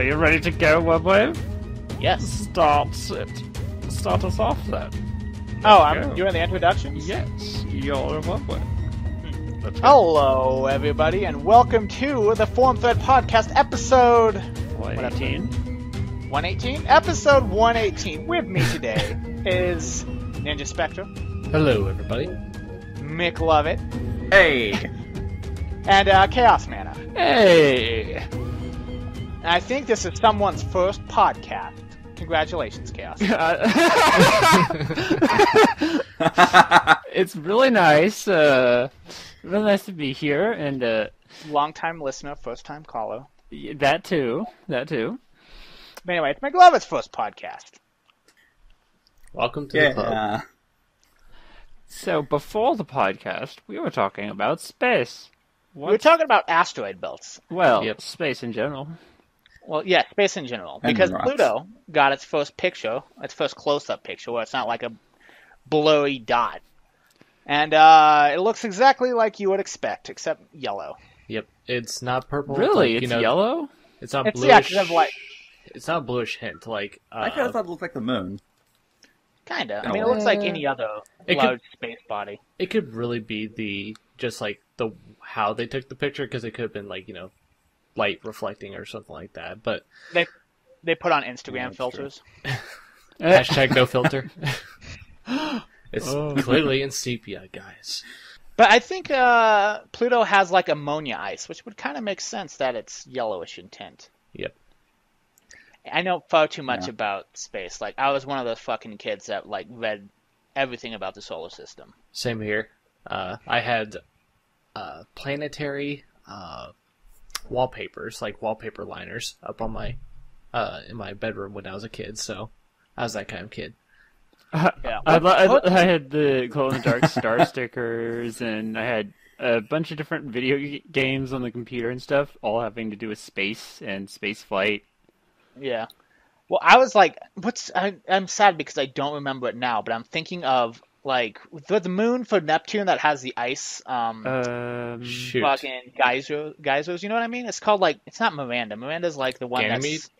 Are you ready to go, Webwave? Yes. Start us off then. You're in the introductions? Yes, you're Webwave. Hello, everybody, and welcome to the Form Thread Podcast episode 118. 118? Episode 118. With me today is Ninja Spectre. Hello, everybody. McLovett. Hey! And Chaos Mana. Hey! And I think this is someone's first podcast. Congratulations, Chaos. It's really nice. Really nice to be here, and Long-time listener, first-time caller. that too. But anyway, it's McLovett's first podcast. Welcome to the club. So before the podcast, we were talking about space. We were talking about asteroid belts. Well, Yep. space in general. Well, yeah, space in general. And Because rocks. Pluto got its first picture, its first close-up picture, where it's not like a blurry dot. And it looks exactly like you would expect, except yellow. Yep, it's not purple. Really? like, It's yellow? It's not It's bluish. yeah, like It's not bluish hint. Like I kind of thought it looked like the moon. kinda. I mean, it looks like any other It large space body. it could really be the how they took the picture, because it could have been light reflecting or something like that. But They put on Yeah, Instagram that's filters. hashtag no filter. It's Oh. clearly in sepia, guys. But I think Pluto has like ammonia ice, which would kind of make sense that it's yellowish in tint. Yep. I know far too much Yeah. about space. Like, I was one of those fucking kids that like read everything about the solar system. Same here. I had planetary wallpapers, like wallpaper liners, up on my in my bedroom when I was a kid. So I was that kind of kid. Yeah. I had the glow-in-the-dark star stickers, and I had a bunch of different video games on the computer and stuff, all having to do with space and space flight. Yeah. Well, I was like, I'm sad because I don't remember it now, but I'm thinking of like the moon for Neptune that has the ice, Shoot. fucking geysers. You know what I mean? It's called like, it's not Miranda. Miranda's like the one Ganymede? that's.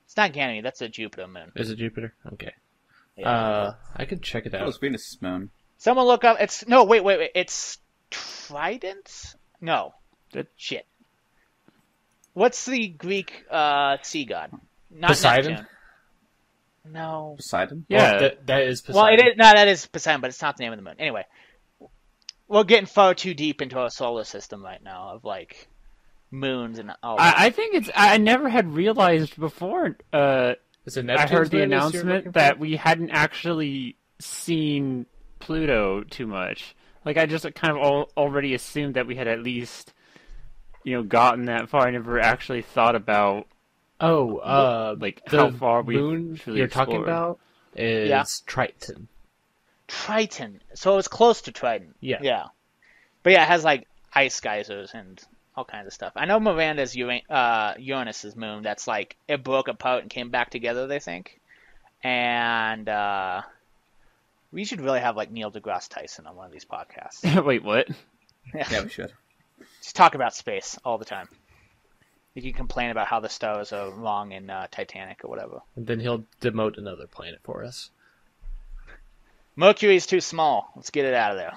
It's not Ganymede. That's a Jupiter moon. Is it Jupiter? Okay. Yeah. I could check it That out. was Venus' moon. Someone look up. It's no. Wait. It's Trident. No. That- Shit. What's the Greek sea god? Not Poseidon? Neptune. No. Poseidon? Yeah. Well, that is Well, Poseidon. it is. No, that is Poseidon, but it's not the name of the moon. Anyway, we're getting far too deep into our solar system right now of like moons and all that. I think it's. I never had realized before. Is it I Neptune's heard the moon is you're looking announcement for? that we hadn't actually seen Pluto too much. Like, I just kind of already assumed that we had at least, gotten that far. I never actually thought about like the how far we moon truly you're talking explored. about is Yeah. Triton. Triton. So it's close to Triton. Yeah. Yeah. But yeah, it has like ice geysers and all kinds of stuff. I know Miranda's Uranus's moon. That's like it broke apart and came back together. They think, and we should really have like Neil deGrasse Tyson on one of these podcasts. Wait, what? Yeah, we should. Just talk about space all the time. You can complain about how the stars are wrong in Titanic or whatever. And then he'll demote another planet for us. Mercury's too small. Let's get it out of there.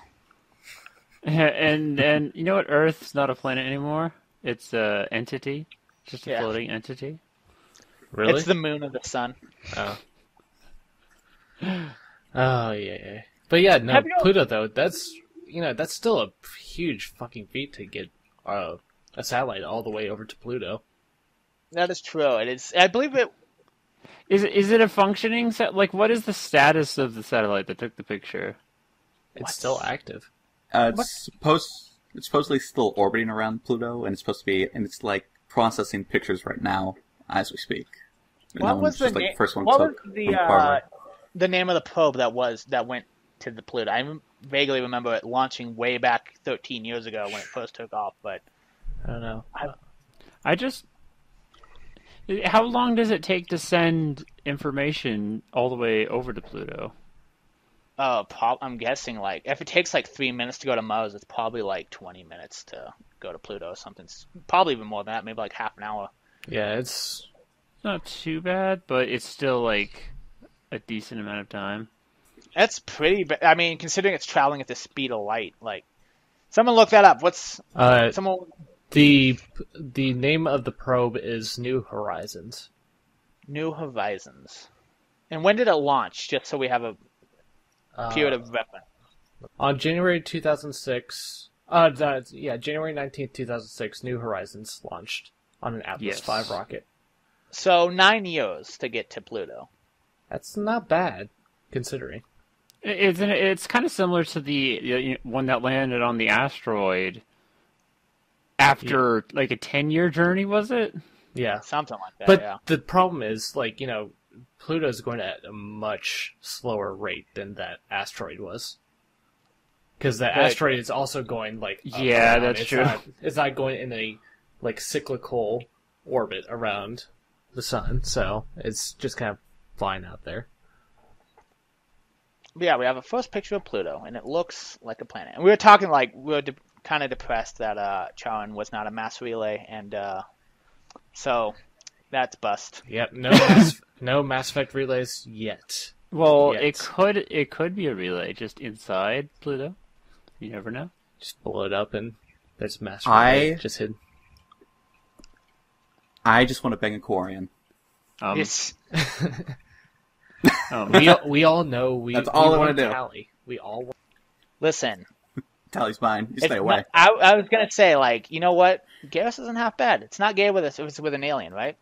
And you know what? Earth's not a planet anymore. It's a entity, just a Yeah. floating entity. Really? It's the moon of the sun. Oh. Oh yeah. But yeah, no, Have you- Pluto though. That's that's still a huge fucking feat to get a satellite all the way over to Pluto. That is true. It is. I believe it. Is it a functioning set? Like, what is the status of the satellite that took the picture? It's What? still active. It's supposedly still orbiting around Pluto, and it's supposed to be, and it's like processing pictures right now as we speak. And What that was one's the just, like, name? the first one What took was from farther. the name of the probe that went to the Pluto? I vaguely remember it launching way back 13 years ago when it first took off. But I don't know. I just. How long does it take to send information all the way over to Pluto? I'm guessing like if it takes like 3 minutes to go to Mars, it's probably like 20 minutes to go to Pluto or something. Probably even more than that, maybe like half an hour. Yeah, it's not too bad, but it's still like a decent amount of time. That's pretty. I mean, considering it's traveling at the speed of light, like someone look that up. What's someone? the name of the probe is New Horizons. New Horizons. And when did it launch? Just so we have a period of reference. On January 2006. January 19th, 2006. New Horizons launched on an Atlas V rocket. So 9 years to get to Pluto. That's not bad, considering. It's kind of similar to the one that landed on the asteroid after like a 10-year journey, was it? Yeah. Something like that, But the problem is, like, Pluto's going at a much slower rate than that asteroid was. Because that asteroid is also going, like, up around. That's true. It's not going in a, like, cyclical orbit around the sun, so it's just kind of flying out there. Yeah, we have a first picture of Pluto, and it looks like a planet. And we were talking, like, we were kind of depressed that Charon was not a mass relay, and so that's bust. Yep, no Mass Effect relays yet. Well, it could be a relay just inside Pluto. You never know. Just blow it up and there's Mass relay just hidden. I just want to bang a Quarian. Yes. We all know That's all I want to do. Tally. We all want... Listen. Tally's mine. You stay away. I was gonna say, like, you know what? Garrus isn't half bad. It's not gay if it's with an alien, right?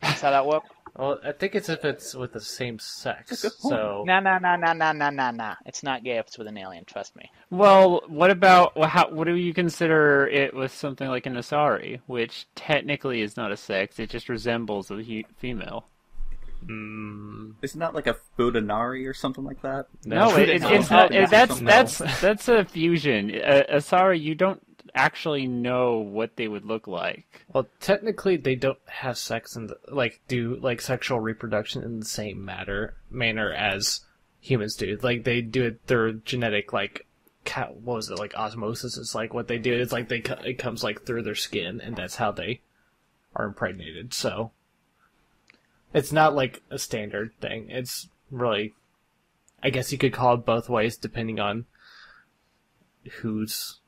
That's how that works. Well, I think it's if it's with the same sex. So Nah. It's not gay if it's with an alien. Trust me. Well, what about what do you consider it with something like an Asari, which technically is not a sex; it just resembles a female. Isn't that like a Fudanari or something like that? No, it's not. That's a fusion. Asari, you don't actually know what they would look like. Well, technically, they don't have sex and do sexual reproduction in the same manner as humans do. Like they do it through genetic osmosis is like what they do. It's like it comes like through their skin, and that's how they are impregnated. So it's not like a standard thing. It's really, I guess you could call it both ways depending on who's,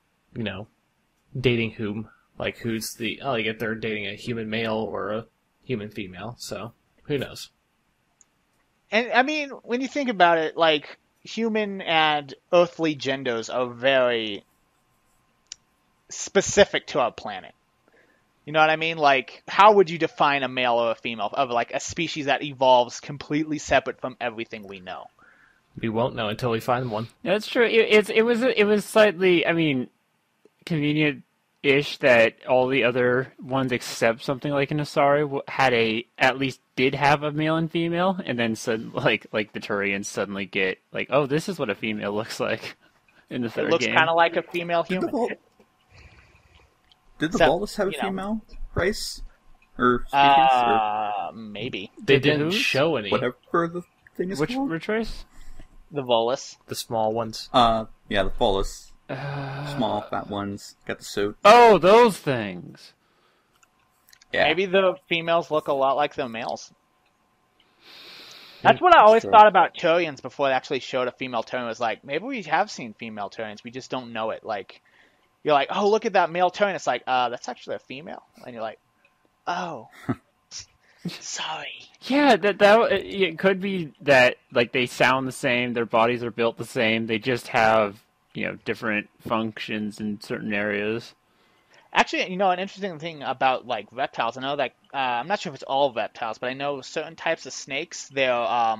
dating whom. Like who's if they're dating a human male or a human female. So who knows? And I mean, when you think about it, like human and earthly genders are very specific to our planet. You know what I mean? Like, how would you define a male or a female of like a species that evolves completely separate from everything we know? We won't know until we find one. That's true. It was slightly, convenient-ish that all the other ones except something like an Asari did have a male and female, and then like the Turians suddenly get like, oh, this is what a female looks like in the third game. It looks kind of like a female human. Did the Volus have a female race? Or species? Maybe. They didn't show any. Whatever the thing is called? Which race? The Volus. The small ones. Yeah, the Volus. Small, fat ones. Got the suit. Oh, those things. Yeah. Maybe the females look a lot like the males. That's what I always thought about Turians before they actually showed a female Turian. Was like, maybe we have seen female Turians, we just don't know it. Like, you're like, oh, look at that male Turian. It's like, that's actually a female. And you're like, oh, sorry. Yeah, it could be that like they sound the same, their bodies are built the same, they just have different functions in certain areas. Actually, an interesting thing about like reptiles, I know that I'm not sure if it's all reptiles, but I know certain types of snakes, they're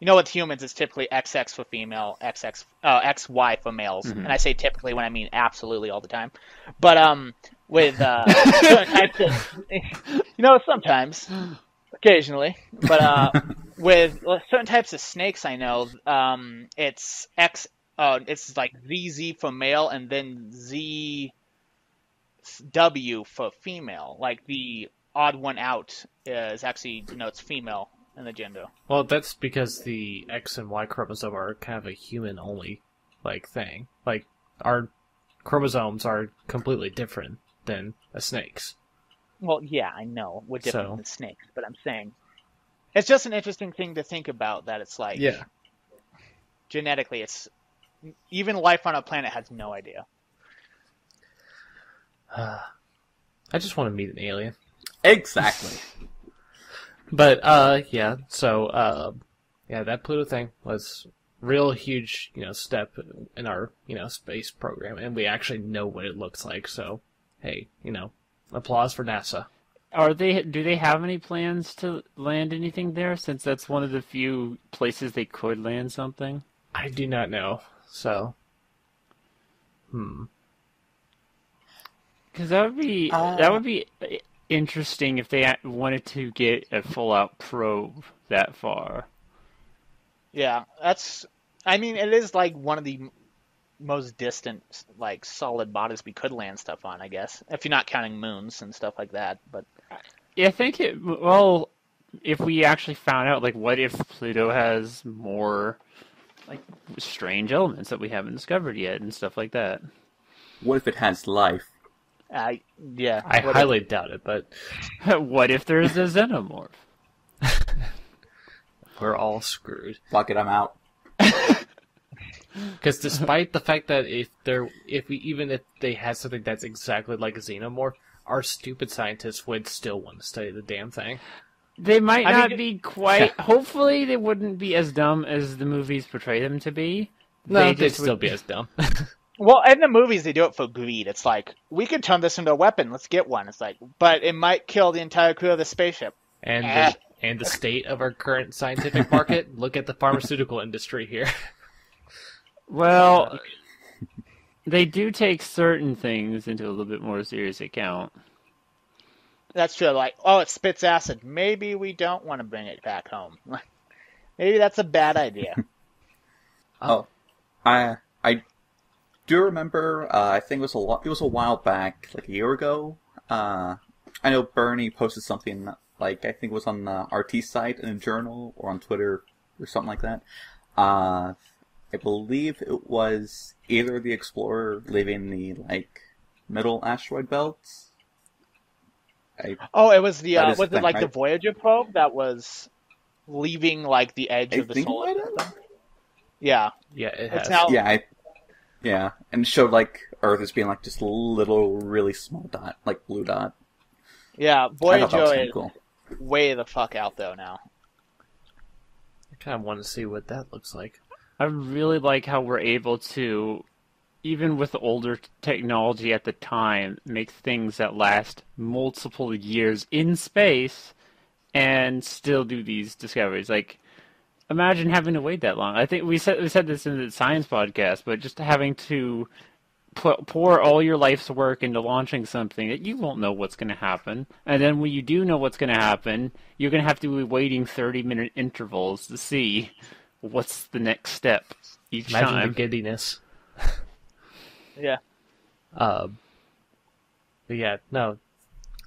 with humans it's typically XX for female, XY for males, and I say typically when I mean absolutely all the time. But with certain types of, sometimes, occasionally, but with certain types of snakes, I know it's it's like ZZ for male and then ZW for female. Like the odd one out is actually it's female in the gender. Well, that's because the X and Y chromosome are kind of a human only thing. Like our chromosomes are completely different than a snake's. Well, yeah, I know we're different So than snakes, but I'm saying it's just an interesting thing to think about. That it's like yeah. genetically, it's even life on a planet has no idea. I just want to meet an alien. Exactly. But yeah. So yeah, that Pluto thing was real huge, step in our space program, and we actually know what it looks like. So hey, applause for NASA. Do they have any plans to land anything there, since that's one of the few places they could land something? I do not know. So, Because that would be interesting if they wanted to get a full-out probe that far. Yeah, I mean, it is like one of the most distant, like solid bodies we could land stuff on. I guess if you're not counting moons and stuff like that. But Yeah, I think well, if we actually found out, like, what if Pluto has more, like, strange elements that we haven't discovered yet and stuff like that? What if it has life? yeah, I highly doubt it, but What if there's a xenomorph? we're all screwed. Fuck it, I'm out. Because despite the fact that even if they had something that's exactly like a xenomorph, our stupid scientists would still want to study the damn thing. They might I not mean, be quite. Hopefully, they wouldn't be as dumb as the movies portray them to be. No, they'd just still would- be as dumb. Well, in the movies, they do it for greed. It's like, we could turn this into a weapon. Let's get one. It's like, but it might kill the entire crew of the spaceship. And the state of our current scientific market. Look at the pharmaceutical industry here. Well, they do take certain things into a little bit more serious account. That's true. Like, oh, it spits acid. Maybe we don't want to bring it back home. Maybe that's a bad idea. Oh, I do remember. I think it was a while back, like a year ago. I know Bernie posted something like I think it was on the RT site in a journal or on Twitter or something like that. I believe it was either the Explorer leaving the middle asteroid belts. Oh, it was the That is was the it thing, like the right? Voyager probe that was leaving like the edge I of the think it solar might have. system? Yeah, Yeah, it it's has. now. Yeah, and it showed Earth as being just a little, really small dot, like blue dot. Yeah, I thought that was Voyager kind is of cool. way the fuck out though now. I kind of want to see what that looks like. I really like how we're able to, even with older technology at the time, make things that last multiple years in space and still do these discoveries. Like, imagine having to wait that long. I think we said this in the science podcast, but just having to pour all your life's work into launching something that you won't know what's going to happen, and then when you do know what's going to happen, you're going to have to be waiting 30-minute intervals to see what's the next step each Imagine time. the giddiness. Yeah. But yeah, no,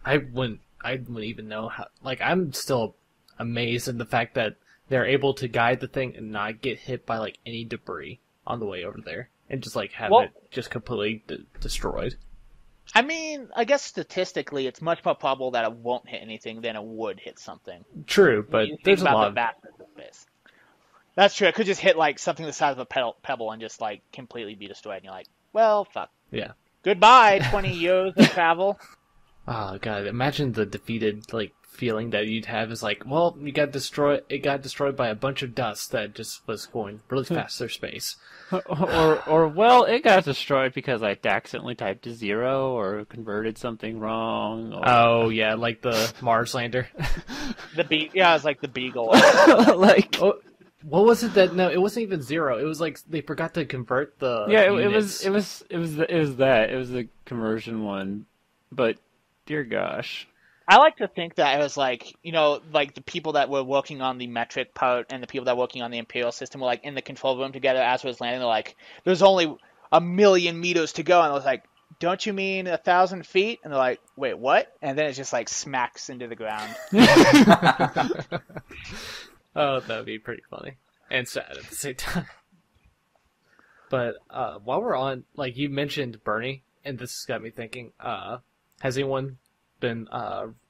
I wouldn't even know how. Like, I'm still amazed at the fact that they're able to guide the thing and not get hit by any debris on the way over there, and just have Well- it just completely destroyed. I mean, I guess statistically, it's much more probable that it won't hit anything than it would hit something. True, but You think there's a about lot the of vastness of space. That's true. It could just hit something the size of a pebble and just completely be destroyed. And you're like, well, fuck. yeah. Goodbye, 20 years of travel. Oh god, imagine the defeated feeling that you'd have is well, you got destroyed. It got destroyed by a bunch of dust that just was going really fast through space. or well, it got destroyed because I accidentally typed a 0 or converted something wrong. Or... Oh yeah, like the Mars lander. Yeah, it was like the Beagle. Oh, what was it that? No, it wasn't even 0. It was they forgot to convert the. Yeah, units. it was the conversion one, but dear gosh. I like to think that it was the people that were working on the metric part and the people that were working on the imperial system were in the control room together as it was landing. They're like, there's only 1,000,000 meters to go, and I was like, don't you mean 1,000 feet? And they're like, wait, what? And then it just smacks into the ground. Oh, that'd be pretty funny and sad at the same time. But while we're on, you mentioned Bernie, and this has got me thinking. Has anyone been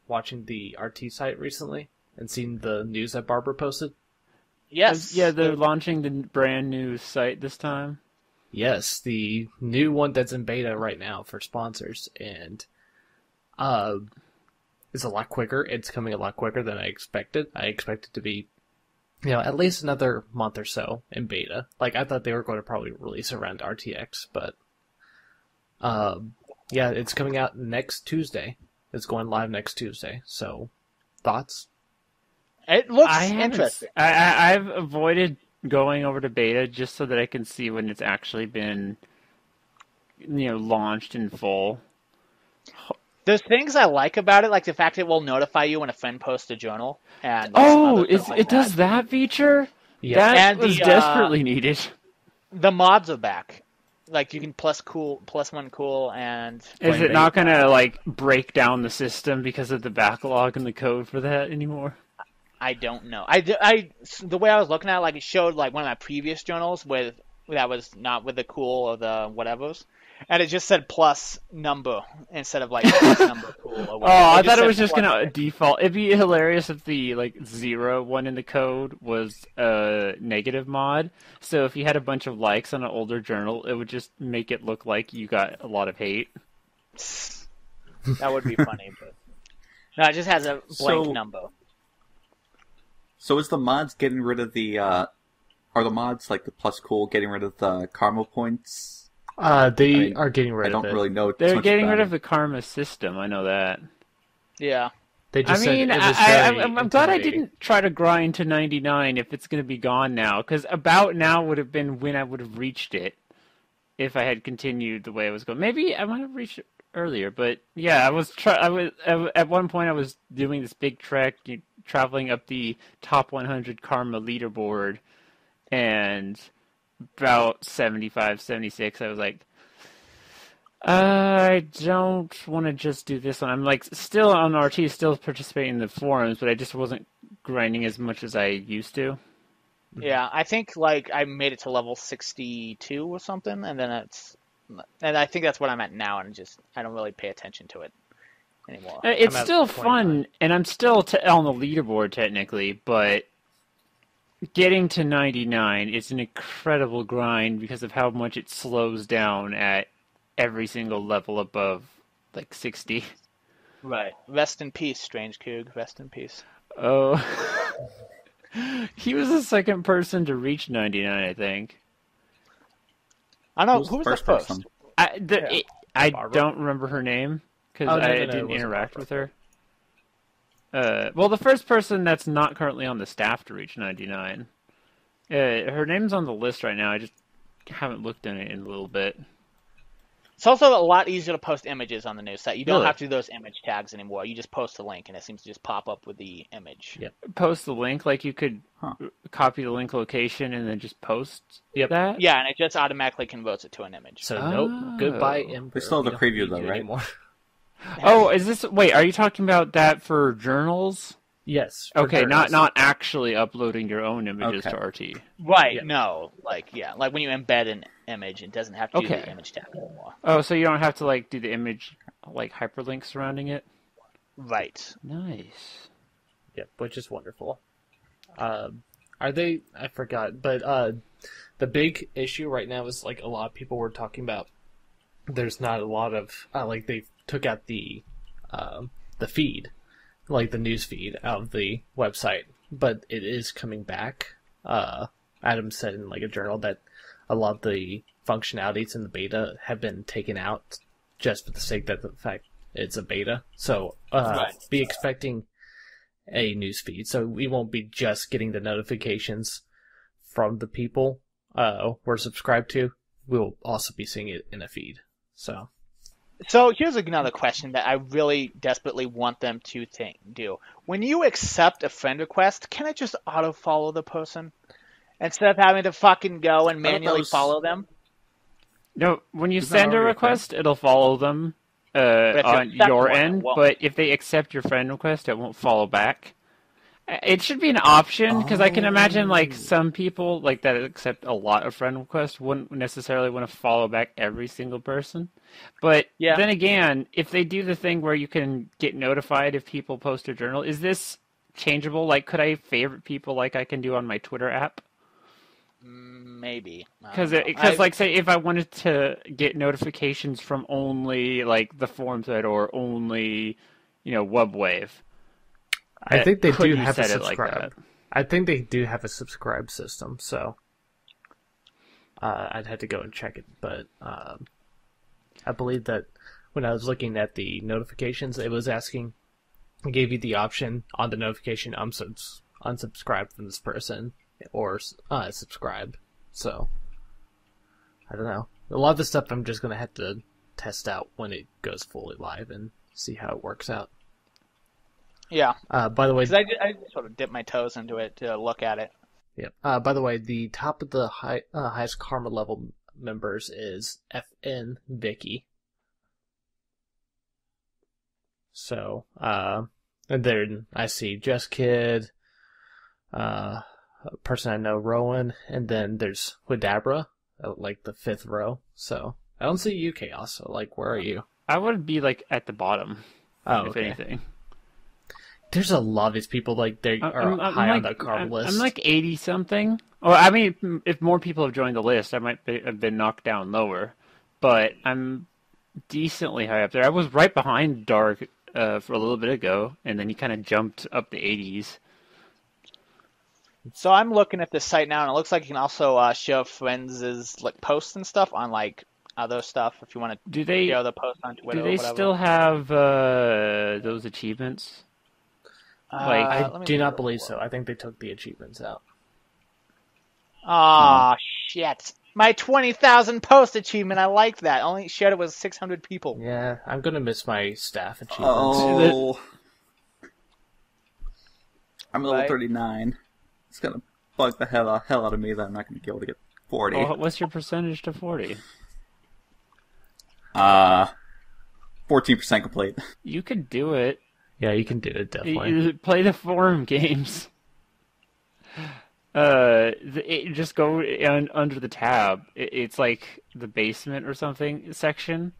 watching the RT site recently and seen the news that Barbara posted? Yes. Yeah, they're launching the brand new site this time. Yes, the new one that's in beta right now for sponsors, and it's a lot quicker. It's coming a lot quicker than I expected. I expected to be, at least another month or so in beta. Like, I thought they were going to probably release around RTX, but yeah, it's coming out next Tuesday. It's going live next Tuesday. So, thoughts? It looks interesting. I've avoided going over to beta just so that I can see when it's actually been, launched in full. There's things I like about it, like the fact it will notify you when a friend posts a journal. And it does that feature? Yeah. That was desperately needed. The mods are back. Like, you can plus one cool, and... Is it not going to, break down the system because of the backlog in the code for that anymore? I don't know. The way I was looking at it, it showed, one of my previous journals that was not with the cool or the whatevers. And it just said plus number instead of plus number cool or whatever. Oh, I thought it was just gonna default. It'd be hilarious if the 0 one in the code was a negative mod. So if you had a bunch of likes on an older journal, it would just make it look like you got a lot of hate. That would be funny, but no, it just has a blank number. So is the mods getting rid of the are the mods like the plus cool getting rid of the karma points? They are getting rid of it. I don't really know. They're getting rid of the karma system. I know that. Yeah. They just I'm glad I didn't try to grind to 99 if it's going to be gone now, because about now would have been when I would have reached it if I had continued the way I was going. Maybe I might have reached it earlier, but yeah, I was at one point I was doing this big trek, traveling up the top 100 karma leaderboard, and about 75, 76, I was like, I don't want to just do this one. I'm still on RT, still participating in the forums, but I just wasn't grinding as much as I used to. Yeah, I think I made it to level 62 or something, and I think that's what I'm at now, and I don't really pay attention to it anymore. It's still fun, and I'm still on the leaderboard technically, but getting to 99 is an incredible grind because of how much it slows down at every single level above 60. Right. Rest in peace, Strange Coog. Rest in peace. Oh. He was the second person to reach 99, I think. I know. Who was the first? I don't remember her name because I didn't interact with her. Well, the first person that's not currently on the staff to reach 99. Her name's on the list right now. I just haven't looked at it in a little bit. It's also a lot easier to post images on the new site. You don't Really? have to do those image tags anymore. You just post the link, and it seems to just pop up with the image. Yep. Post the link, you could copy the link location and then just post that? Yeah, and it just automatically converts it to an image. So nope, goodbye, Ember. We still have the preview though, right? Anymore. Oh, wait, are you talking about that for journals? Yes. Okay, not actually uploading your own images to RT. Right, Yeah. no. When you embed an image, it doesn't have to do the image tag anymore. Oh, so you don't have to do the image hyperlink surrounding it? Right. Nice. Yep, which is wonderful. Are they? I forgot, but the big issue right now is a lot of people were talking about. There's not a lot of they took out the feed, the news feed out of the website, but it is coming back. Adam said in a journal that a lot of the functionalities in the beta have been taken out just for the sake that the fact it's a beta. So be expecting a news feed. So we won't be just getting the notifications from the people we're subscribed to. We'll also be seeing it in a feed. So here's another question that I really desperately want them to do. When you accept a friend request, can it just auto-follow the person? Instead of having to fucking go and manually follow them? No, when you send a request, it'll follow them on your end, but if they accept your friend request, it won't follow back. It should be an option because I can imagine like Oh. some people like that accept a lot of friend requests wouldn't necessarily want to follow back every single person. But Yeah. then again, if they do the thing where you can get notified if people post a journal, is this changeable? Like, could I favorite people like I can do on my Twitter app? Maybe. I Because don't know. like say if I wanted to get notifications from only like the forum thread or only Webwave. I think they Could do you have a set it like subscribe. I think they do have a subscribe system, so I'd have to go and check it. But I believe that when I was looking at the notifications, it was asking, it gave you the option on the notification unsubscribe from this person or subscribe. So I don't know. A lot of the stuff I'm just gonna have to test out when it goes fully live and see how it works out. Yeah. By the way, 'Cause I just sort of dipped my toes into it to look at it. yep. By the way, the top of the highest karma level members is FN Vicky. So, and then I see Just Kid, a person I know, Rowan, and then there's Widabra, like the 5th row. So I don't see you, Chaos. So, like, where are you? I would be like at the bottom, Oh, if okay. anything. There's a lot of these people, like, they are high on the karma list. I'm like 80 something. Well, I mean, if more people have joined the list, I might have been knocked down lower. But I'm decently high up there. I was right behind Dark for a little bit ago, and then he kind of jumped up to 80s. So I'm looking at this site now, and it looks like you can also show friends' like posts and stuff on like other stuff if you want to Do they share the post on Twitter. do they or whatever. still have those achievements? like, I let me do look not at believe it. so. I think they took the achievements out. Aw, shit. My 20,000 post achievement, I like that. Only shared it with 600 people. Yeah, I'm gonna miss my staff achievements. Oh. I'm level Right. 39. It's gonna bug the hell out of me that I'm not gonna be able to get 40. Well, what's your percentage to 40? 14% complete. You could do it. Yeah, you can do it, definitely. You play the forum games. Just go under the tab. It's like the basement or something section,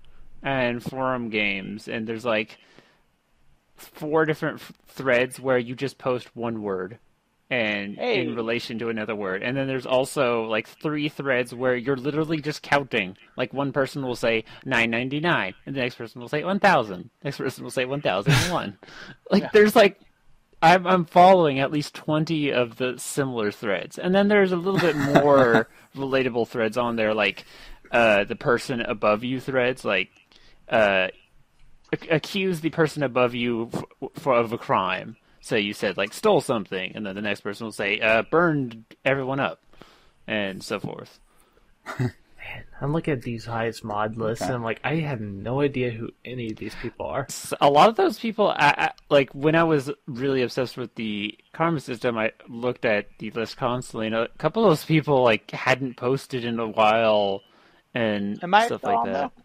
and forum games, and there's like 4 different threads where you just post one word, and Hey. in relation to another word, and then there's also like 3 threads where you're literally just counting. Like one person will say 999, and the next person will say 1,000. Next person will say 1,001. Like Yeah. there's like. I'm following at least 20 of the similar threads. And then there's a little bit more relatable threads on there, like the person above you threads, like accuse the person above you of a crime. So you said, like, stole something, and then the next person will say, burned everyone up, and so forth. I'm looking at these highest mod lists, Okay. and I'm like, I have no idea who any of these people are. A lot of those people, like when I was really obsessed with the karma system, I looked at the list constantly, and a couple of those people like hadn't posted in a while, and Am I stuff still like on that. there?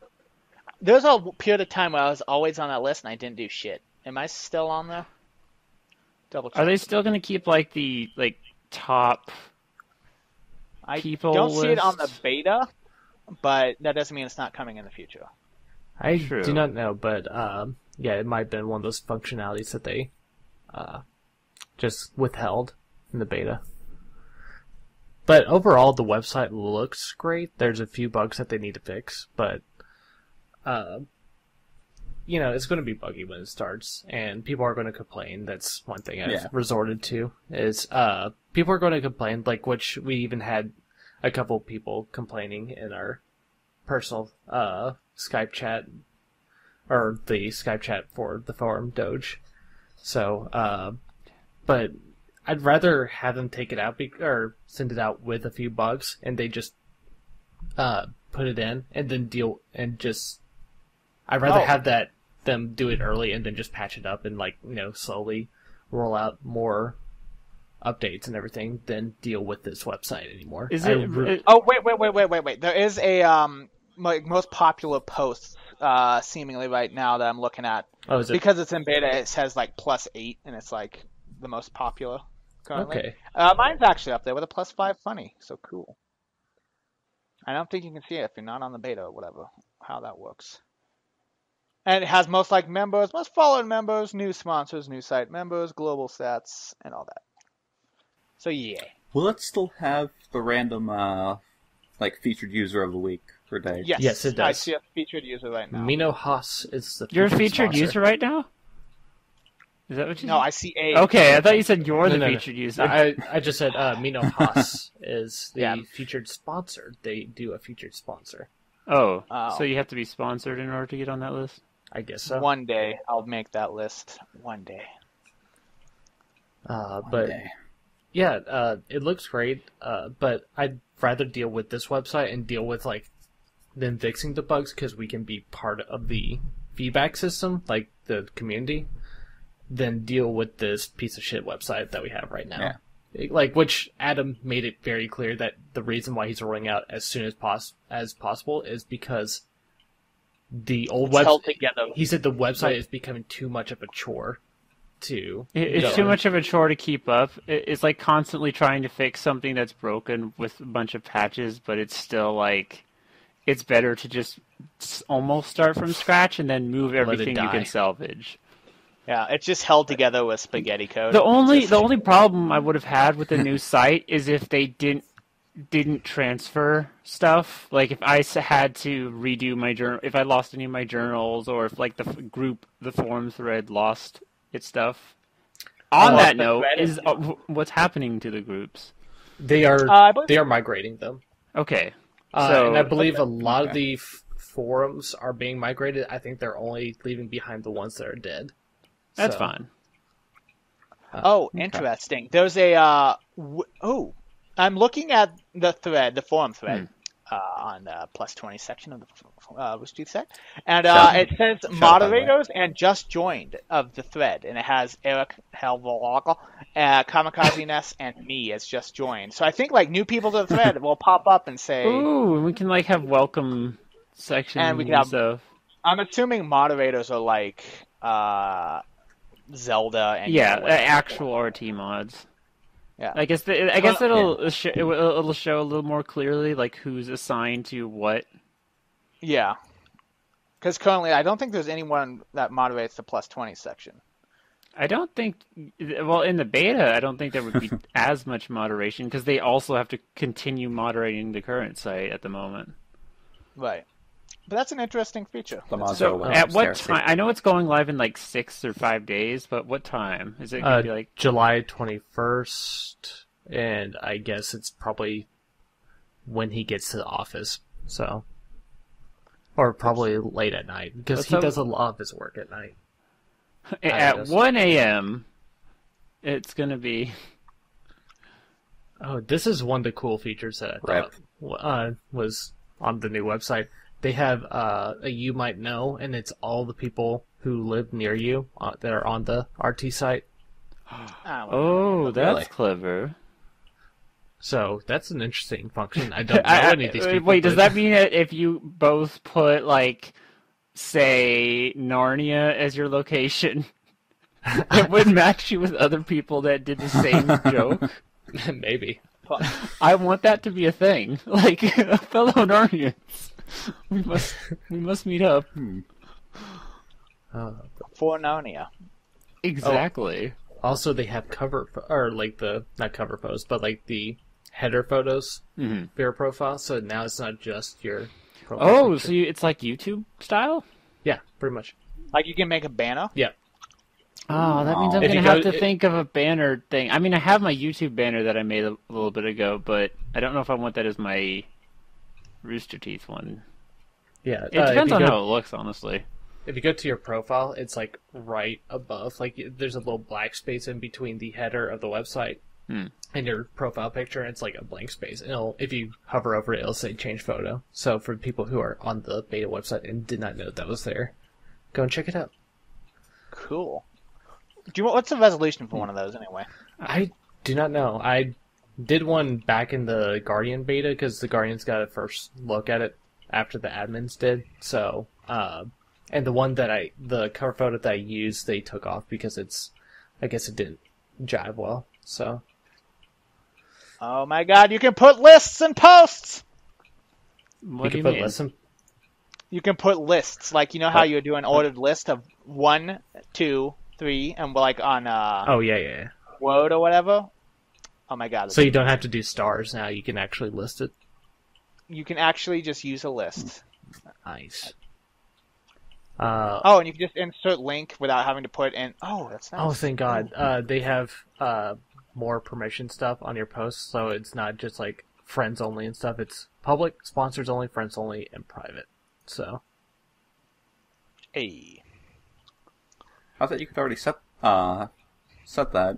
There was a period of time where I was always on that list and I didn't do shit. Am I still on there? Double check. Are they still going to keep like the top? I people don't see it on the list? beta, but that doesn't mean it's not coming in the future. I True. do not know, but yeah, it might have been one of those functionalities that they just withheld in the beta. But overall, the website looks great. There's a few bugs that they need to fix, but it's going to be buggy when it starts, and people are going to complain. That's one thing I've Yeah. resorted to is people are going to complain, like which we even had a couple people complaining in our personal Skype chat, or the Skype chat for the forum Doge. So, but I'd rather have them take it out or send it out with a few bugs, and they just put it in and then deal and just. I'd rather Oh. have them do it early and then just patch it up and slowly roll out more updates and everything than deal with this website anymore. Is I it? re- Oh, wait. There is a like most popular post seemingly right now that I'm looking at. oh, is it? Because it's in beta, it says like +8, and it's like the most popular currently. Okay. Mine's actually up there with a +5 funny, so cool. I don't think you can see it if you're not on the beta or whatever, how that works. And it has most liked members, most followed members, new sponsors, new site members, global stats, and all that. So yeah. Will it still have the random, like, featured user of the week per day? Yes, it does. I see a featured user right now. Mino Haas is the You're a featured sponsor. user right now? Is that what you No, said? I see a. Okay, I thought you said you're the No. featured user. I just said Mino Haas is the Yeah. featured sponsor. They do a featured sponsor. Oh, Oh. so you have to be sponsored in order to get on that list? I guess so. One day I'll make that list. One day. But Okay. yeah, it looks great. But I'd rather deal with this website and deal with like them fixing the bugs because we can be part of the feedback system, like the community, than deal with this piece of shit website that we have right now. Yeah. Like, which Adam made it very clear that the reason why he's rolling out as soon as possible is because the old It's held website. together. He said the website is becoming too much of a chore to. It's go too on. much of a chore to keep up. It's like constantly trying to fix something that's broken with a bunch of patches, but it's still like it's better to just almost start from scratch and then move everything you die. can salvage. Yeah, it's just held together with spaghetti code. The only Just- the only problem I would have had with the new site is if they didn't transfer stuff. Like if I had to redo my journal, if I lost any of my journals, or if like the forum thread lost its stuff. On that the note, thread is is- what's happening to the groups? They are I believe- they are migrating them. Okay, so And I believe a lot of okay. the forums are being migrated. I think they're only leaving behind the ones that are dead. that's So, fine. Oh, interesting. There's a I'm looking at the thread, the forum thread, on the +20 section of the Rooster Teeth site, and it says by the way. moderators and just joined of the thread, and it has Eric Helvolaga, Kamikaze Ness, and me as just joined. So I think like new people to the thread will pop up and say, Ooh, and we can like have welcome sections And and, we can have- stuff. I'm assuming moderators are like Zelda and Yeah, Yoda. actual RT mods. Yeah. I guess it'll show a little more clearly like who's assigned to what. Yeah. Because currently, I don't think there's anyone that moderates the +20 section. I don't think, well, in the beta, I don't think there would be as much moderation because they also have to continue moderating the current site at the moment. Right. But that's an interesting feature. The mods are So away at what upstairs. time? I know it's going live in like 6 or 5 days, but what time is it going to be like? July 21st, and I guess it's probably when he gets to the office. So, or probably late at night because Let's he hope- does a lot of his work at night. At guess. 1 a.m. It's going to be. Oh, this is one of the cool features that I thought was on the new website. They have a You Might Know, and it's all the people who live near you that are on the RT site. Oh, that's Really? clever. So that's an interesting function. I don't know any of these people. Wait, does but- that mean that if you both put like, say, Narnia as your location, it would match you with other people that did the same joke? Maybe. I want that to be a thing. Like, fellow Narnians, we must meet up. For Narnia. Exactly. Also, they have not cover photos, but like the header photos Mhm. for your profile. So now it's not just your profile. Oh, picture. so it's like YouTube style? Yeah, pretty much. Like you can make a banner. Yeah. Oh, that means I'm If gonna you have go- to think of a banner thing. I mean, I have my YouTube banner that I made a little bit ago, but I don't know if I want that as my Rooster Teeth one. Yeah. It depends if on you go, how it looks, honestly. If you go to your profile, it's like right above. Like there's a little black space in between the header of the website and your profile picture. And it's like a blank space. And if you hover over it, it'll say change photo. So for people who are on the beta website and did not know that was there, go and check it out. Cool. What's the resolution for one of those anyway? I do not know. I did one back in the Guardian beta because the Guardians got a first look at it after the admins did. So, and the one the cover photo that I used, they took off because I guess it didn't jive well. So Oh my god, you can put lists and posts! What you do can you put mean? listen. You can put lists, like, you know how you do an ordered list of 1, 2, 3, and like on Oh yeah. Word or whatever? Oh my god. So you don't have to do stars now. You can actually list it. You can actually just use a list. Nice. Oh, and you can just insert link without having to put in... Oh, that's nice. Oh, thank God. They have more permission stuff on your posts, so it's not just like friends only and stuff. It's public, sponsors only, friends only, and private. So Hey. I thought you could already set that,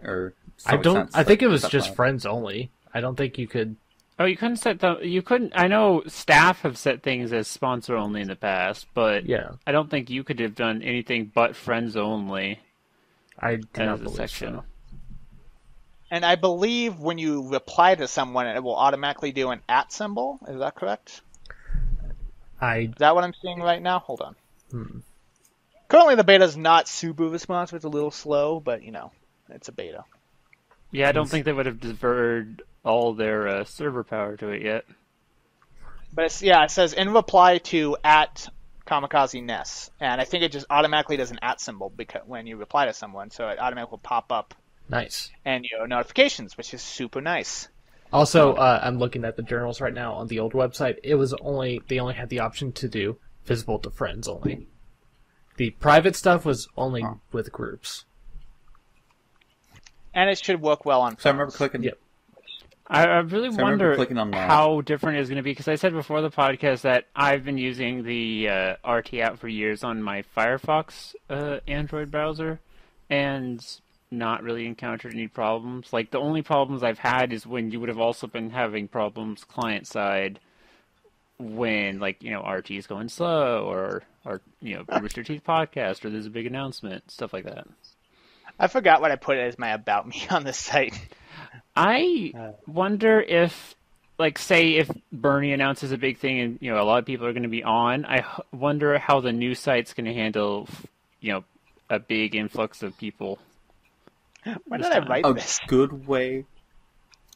or to I some don't. extent I think it was set just that. friends only. I don't think you could. Oh, you couldn't set the. You couldn't. I know staff have set things as sponsor only in the past, but Yeah, I don't think you could have done anything but friends only I do not as a believe section. so. And I believe when you reply to someone, it will automatically do an @ symbol. Is that correct? Is that what I'm seeing right now? Hold on. Currently, the beta is not super responsive. It's a little slow, but, you know, it's a beta. Yeah, I don't think they would have diverted all their server power to it yet. But it's, yeah, it says in reply to @Kamikaze Ness, and I think it just automatically does an @ symbol because when you reply to someone, so it automatically will pop up Nice. and your notifications, which is super nice. Also, I'm looking at the journals right now on the old website. They only had the option to do visible to friends only. The private stuff was only with groups. And it should work well on So I remember phones. clicking. Yep. I really So I remember wonder clicking on that. how different it's going to be, because I said before the podcast that I've been using the RT app for years on my Firefox Android browser, and not really encountered any problems. Like, the only problems I've had is when you would have also been having problems client side when, like, you know, RT is going slow, or you know, Rooster Teeth podcast, or there's a big announcement, stuff like that. I forgot what I put as my About Me on this site. I wonder if, like, say if Bernie announces a big thing and, you know, a lot of people are going to be on, wonder how the new site's going to handle, you know, a big influx of people. When This did I time. write A this? good way,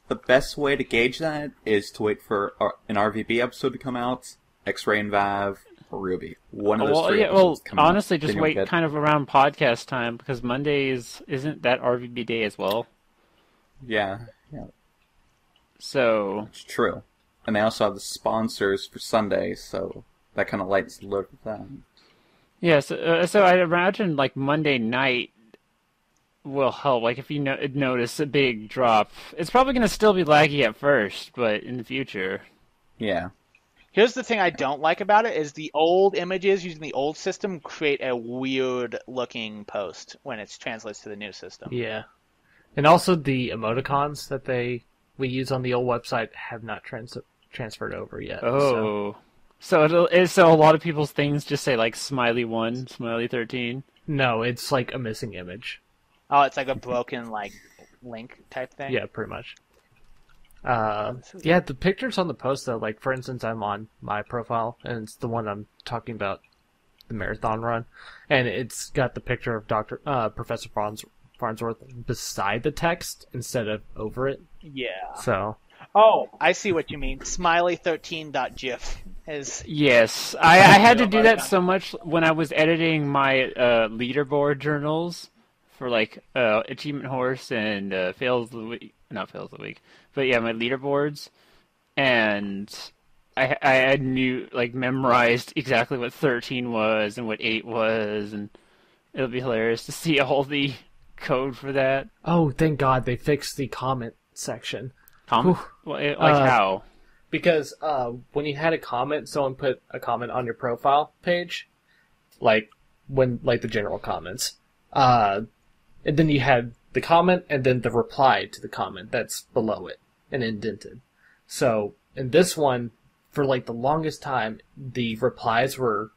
the best way to gauge that is to wait for an RVB episode to come out, X-Ray and Vav, or Ruby. One of those three episodes come out, honestly, then just you'll wait get- kind of around podcast time, because Mondays isn't that RVB day as well. Yeah, So, it's true. And they also have the sponsors for Sunday, so that kind of lightens the load with that. yeah, so I imagine, like, Monday night will help. Like, if you notice a big drop, it's probably going to still be laggy at first, but in the future. Yeah. Here's the thing I don't like about it is the old images using the old system create a weird looking post when it's translates to the new system. Yeah. And also the emoticons that we use on the old website have not transferred over yet. Oh. So a lot of people's things just say, like, Smiley 1, Smiley 13. No, it's like a missing image. Oh, it's like a broken like link type thing. Yeah, pretty much. Yeah, the pictures on the post though, like for instance, I'm on my profile and it's the one I'm talking about, the marathon run, and it's got the picture of Professor Farnsworth beside the text instead of over it. Yeah. So Oh, I see what you mean. Smiley13.gif is. Yes, I had to do that so much when I was editing my leaderboard journals for, like, Achievement Horse and Fails of the Week. Not Fails of the Week, but yeah, my leaderboards. And I knew, like, memorized exactly what 13 was and what 8 was, and it'll be hilarious to see all the code for that. oh, thank God they fixed the comment section. Comment? Like, how? Because when you had a comment, someone put a comment on your profile page, like the general comments, and then you had the comment and then the reply to the comment that's below it and indented. So in this one, for like the longest time, the replies were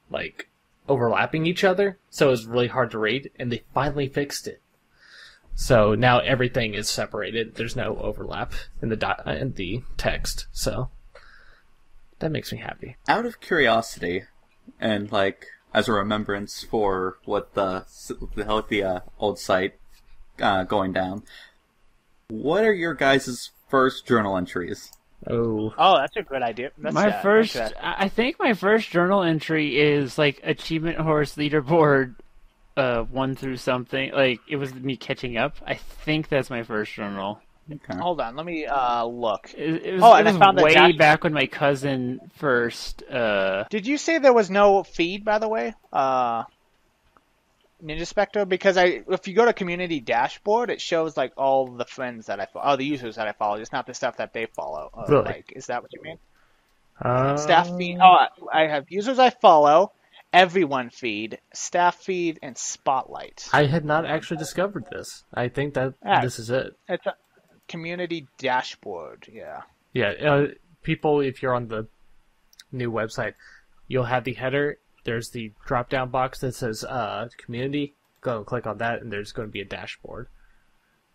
like overlapping each other, so it was really hard to read, and they finally fixed it. So now everything is separated. There's no overlap in the text. So that makes me happy. Out of curiosity, and like as a remembrance for what the old site going down. What are your guys' first journal entries? Oh. Oh, that's a good idea. I think my first journal entry is like Achievement Horse leaderboard 1 through something. Like, it was me catching up. I think that's my first journal. Okay. Hold on, let me look. It was, and it was I found the way back when my cousin first. Did you say there was no feed, by the way? Ninja Spectre? Because if you go to community dashboard, it shows like all the friends that I follow, the users that I follow. It's not the stuff that they follow. Really? Like, is that what you mean? Staff feed. Oh, I have users I follow, everyone feed, staff feed, and spotlight. I had not actually discovered this. I think that this is it. It's a community dashboard. Yeah. Yeah, people, if you're on the new website, you'll have the header. There's the drop-down box that says community. Go and click on that, and there's going to be a dashboard.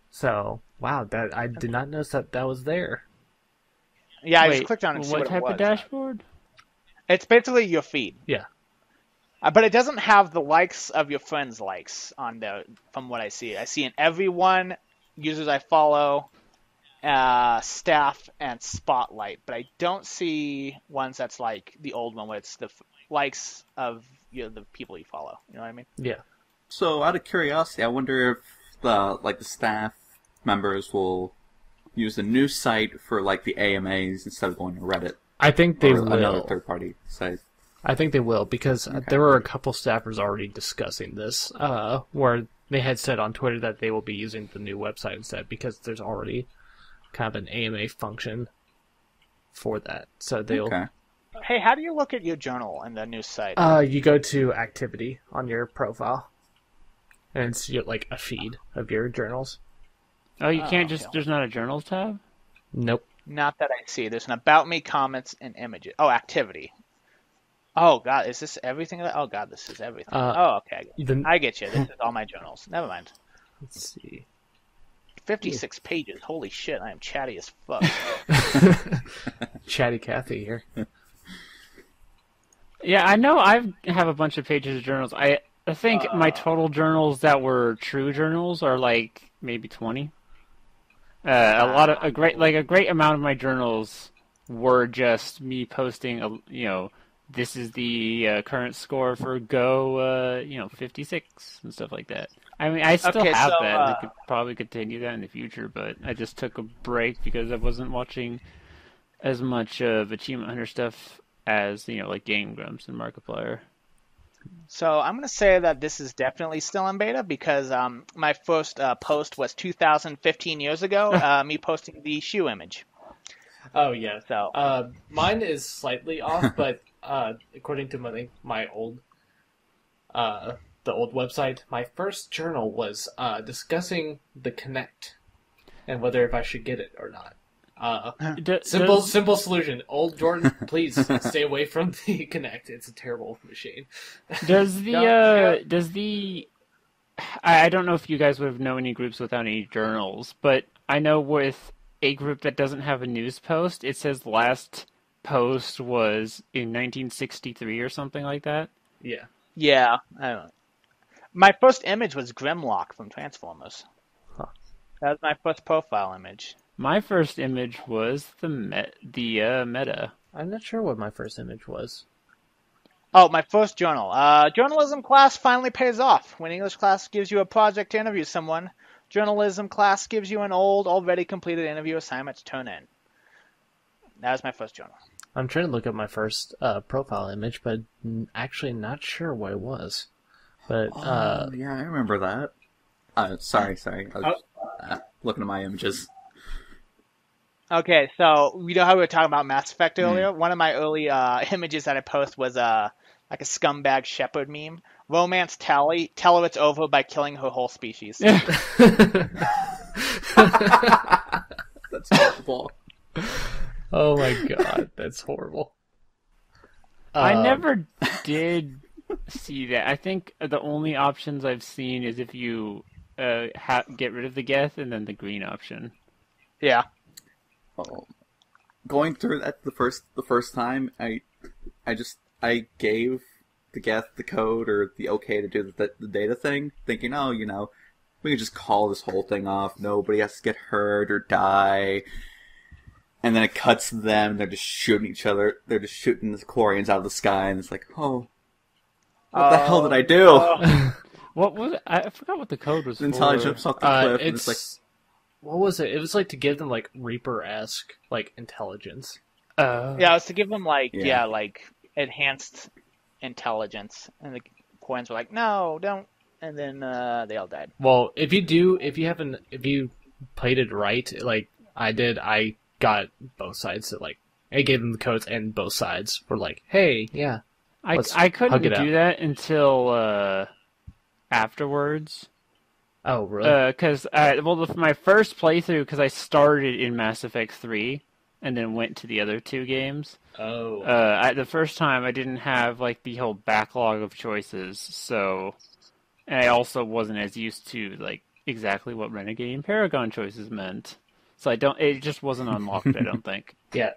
So, wow, that I did not notice that was there. Yeah, I Wait, just clicked on it to see what what type it was. of dashboard? It's basically your feed. Yeah. But it doesn't have the likes of your friends' likes on there, from what I see. I see in everyone, users I follow, staff, and spotlight. But I don't see ones that's like the old one where it's the likes of the people you follow. You know what I mean? Yeah. So, out of curiosity, I wonder if the staff members will use the new site for like the AMAs instead of going to Reddit I think they or another will. third-party site. I think they will, because there were a couple staffers already discussing this, where they had said on Twitter that they will be using the new website instead, because there's already kind of an AMA function for that. So they'll... Okay. Hey, how do you look at your journal in the new site? You go to activity on your profile, and it's like a feed of your journals. Oh, you can't okay. just. There's not a journals tab? Nope. Not that I see. There's an about me, comments, and images. Oh, activity. Oh, God, is this everything? Oh, God, this is everything. Oh, okay. I get you. This is all my journals. Never mind. Let's see. 56 pages. Holy shit, I am chatty as fuck. Chatty Cathy here. Yeah, I know I have a bunch of pages of journals. I think my total journals that were true journals are like maybe 20. A great amount of my journals were just me posting this is the current score for Go 56 and stuff like that. I mean, I still have that, and I could probably continue that in the future, but I just took a break because I wasn't watching as much of Achievement Hunter stuff as, like Game Grumps and Markiplier. So I'm going to say that this is definitely still in beta because my first post was 2015 years ago, me posting the shoe image. Oh, yeah. So mine is slightly off, but according to my old the old website, my first journal was discussing the Kinect and whether if I should get it or not. Simple solution. Old Jordan, please stay away from the Kinect. It's a terrible machine. Does the I don't know if you guys would have known any groups without any journals, but I know with a group that doesn't have a news post, it says last post was in 1963 or something like that. Yeah. Yeah, I don't know. My first image was Grimlock from Transformers. Huh. That was my first profile image. My first image was the meta. I'm not sure what my first image was. Oh, my first journal. Journalism class finally pays off. When English class gives you a project to interview someone, journalism class gives you an already completed interview assignment to turn in. That was my first journal. I'm trying to look at my first profile image, but actually not sure what it was. But yeah, I remember that. Sorry. I was looking at my images. Okay, so you know how we were talking about Mass Effect earlier? One of my early images that I post was like a scumbag shepherd meme. Romance tell her it's over by killing her whole species. That's horrible. Oh my god, that's horrible. I never did see that. I think the only options I've seen is if you get rid of the Geth and then the green option. Yeah. Going through that the first time, I gave the Geth the code or the okay to do the data thing, thinking, we can just call this whole thing off. Nobody has to get hurt or die. And then it cuts to them, and they're just shooting each other. They're just shooting the Quarians out of the sky, and it's like, oh, what the hell did I do? What was it? I forgot what the code was for. Intelligence off the cliff, and It's it's like, what was it? It was like to give them like Reaper-esque like intelligence. Yeah, it was to give them like Yeah. like enhanced intelligence, and the Quarians were like, no, don't, and then they all died. Well, if you played it right, like I did, I got both sides. So like I gave them the codes, and both sides were like, hey, yeah. I couldn't hug it do that until afterwards. Oh, really? Because my first playthrough, because I started in Mass Effect 3 and then went to the other two games. Oh. The first time I didn't have like the whole backlog of choices, so, and I also wasn't as used to like exactly what Renegade and Paragon choices meant. So it just wasn't unlocked, I don't think. Yeah,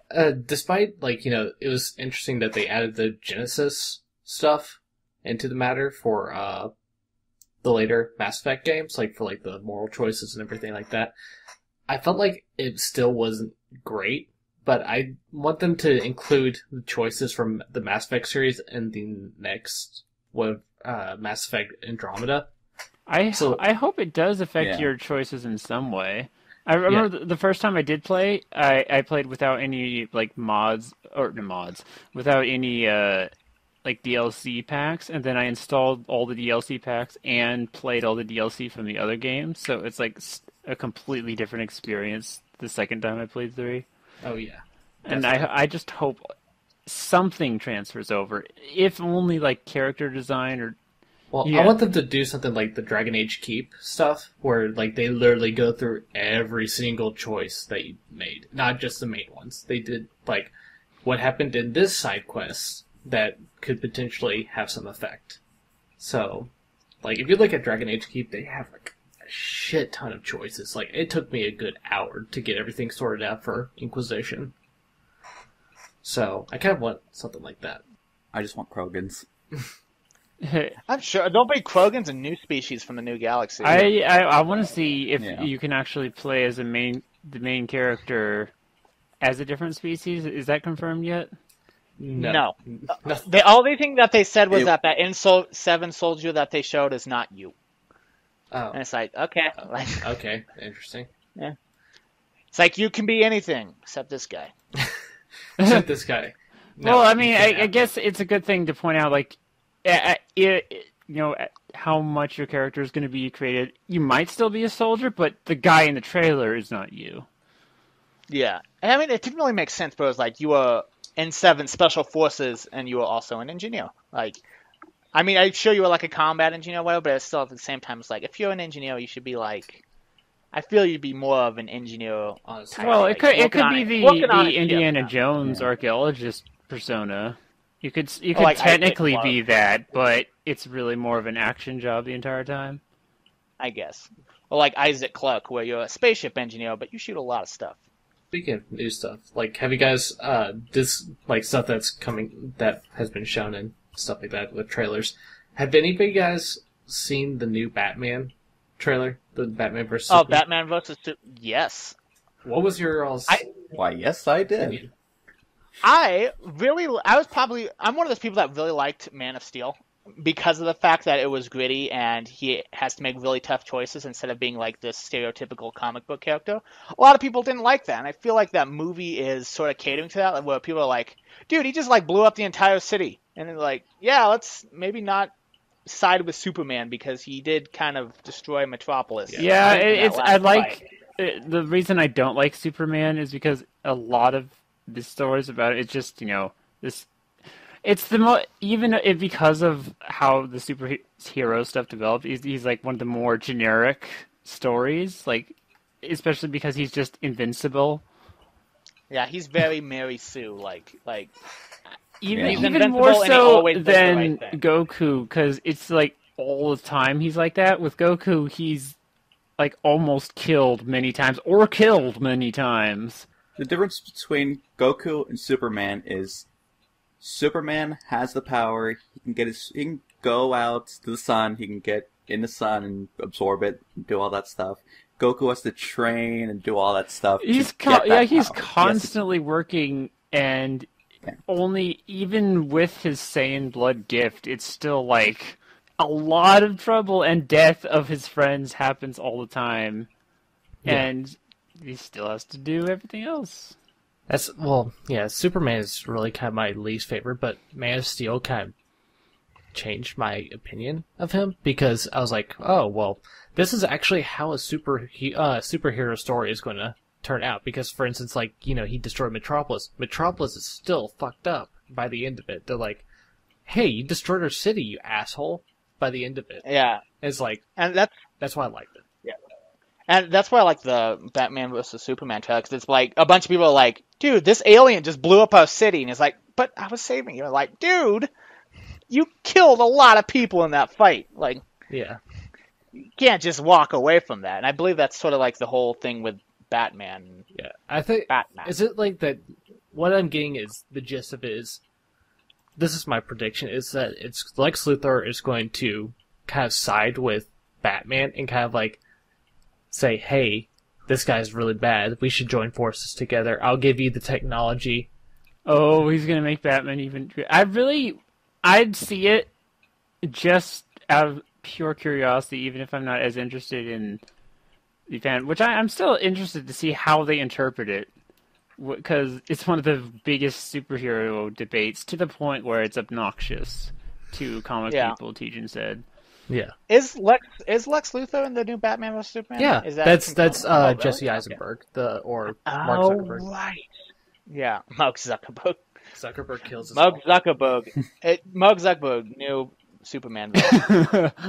despite, like, it was interesting that they added the Genesis stuff into the matter for, the later Mass Effect games, like, for, like, the moral choices and everything like that. I felt like it still wasn't great, but I want them to include the choices from the Mass Effect series in the next one, Mass Effect Andromeda. I hope it does affect your choices in some way. I remember the first time I did play, I played without any like without any like DLC packs, and then I installed all the DLC packs and played all the DLC from the other games. So it's like a completely different experience the second time I played 3. Oh yeah, and I just hope something transfers over, if only like character design or. Well, I want them to do something like the Dragon Age Keep stuff, where like they literally go through every single choice that you made, not just the main ones. They did like what happened in this side quest that could potentially have some effect. So, like if you look at Dragon Age Keep, they have like a shit ton of choices. Like it took me a good hour to get everything sorted out for Inquisition. So I kind of want something like that. I just want Krogans. I'm sure there'll be Krogans, a new species from the new galaxy. I want to see if you can actually play as the main character as a different species. Is that confirmed yet? No. The only thing that they said was that Insult 7 soldier that they showed is not you. Oh. And it's like, okay. Okay, interesting. Yeah. It's like you can be anything except this guy. Except this guy. No, well, I mean, I guess it's a good thing to point out, like, how much your character is going to be created. You might still be a soldier, but the guy in the trailer is not you. Yeah. And I mean, it didn't really make sense, but it was like you were in 7 Special Forces and you were also an engineer. Like, I mean, I'm sure you were like a combat engineer or whatever, but it's still at the same time, it's like, if you're an engineer, you should be like, I feel you'd be more of an engineer. Well, it could be the Indiana Jones archaeologist persona. You could like technically be that, but it's really more of an action job the entire time. I guess. Or like Isaac Clarke, where you're a spaceship engineer, but you shoot a lot of stuff. Speaking of new stuff, like, have you guys, this, like, stuff that's coming, that has been shown and stuff like that with trailers, have any of you guys seen the new Batman trailer? The Batman vs. Superman? Batman vs. Yes. What was your all's... Why, yes, I did. opinion? I'm one of those people that really liked Man of Steel because of the fact that it was gritty and he has to make really tough choices instead of being like this stereotypical comic book character. A lot of people didn't like that, and I feel like that movie is sort of catering to that, like, where people are like, dude, he just like blew up the entire city. And they're like, yeah, let's maybe not side with Superman because he did kind of destroy Metropolis. Yeah, the reason I don't like Superman is because a lot of the stories about it, it's just, this. It's because of how the superhero stuff developed. He's like one of the more generic stories, like especially because he's just invincible. Yeah, he's very Mary Sue, like even more so than Goku, because it's like all the time he's like that. With Goku, he's like almost killed many times. The difference between Goku and Superman is Superman has the power. He can go out to the sun. He can get in the sun and absorb it, and do all that stuff. Goku has to train and do all that stuff. He's he's constantly working, and only even with his Saiyan blood gift, it's still like a lot of trouble, and death of his friends happens all the time, and he still has to do everything else. Superman is really kind of my least favorite, but Man of Steel kind of changed my opinion of him, because I was like, oh, well, this is actually how a superhero story is going to turn out. Because, for instance, like, he destroyed Metropolis. Metropolis is still fucked up by the end of it. They're like, hey, you destroyed our city, you asshole, by the end of it. Yeah. It's like, and that's why I liked it. Yeah. And that's why I like the Batman vs. Superman trailer, because it's like, a bunch of people are like, dude, this alien just blew up our city. And it's like, but I was saving you. Like, dude, you killed a lot of people in that fight. Like, yeah. You can't just walk away from that. And I believe that's sort of like the whole thing with Batman. Yeah, I think... Batman. Is it like that... What I'm getting is, the gist of it is... This is my prediction, is that it's Lex Luthor is going to kind of side with Batman and kind of like say, hey, this guy's really bad. We should join forces together. I'll give you the technology. Oh, he's going to make Batman even... I'd see it just out of pure curiosity, even if I'm not as interested in the event, which I'm still interested to see how they interpret it, because it's one of the biggest superhero debates, to the point where it's obnoxious to comic people, Tejan said. Yeah. Is Lex Luthor in the new Batman vs Superman? Yeah, is that's really? Jesse Eisenberg, Mark Zuckerberg. Right. Yeah, Mark Zuckerberg. Zuckerberg kills us Mark all. Mark Zuckerberg, new Superman.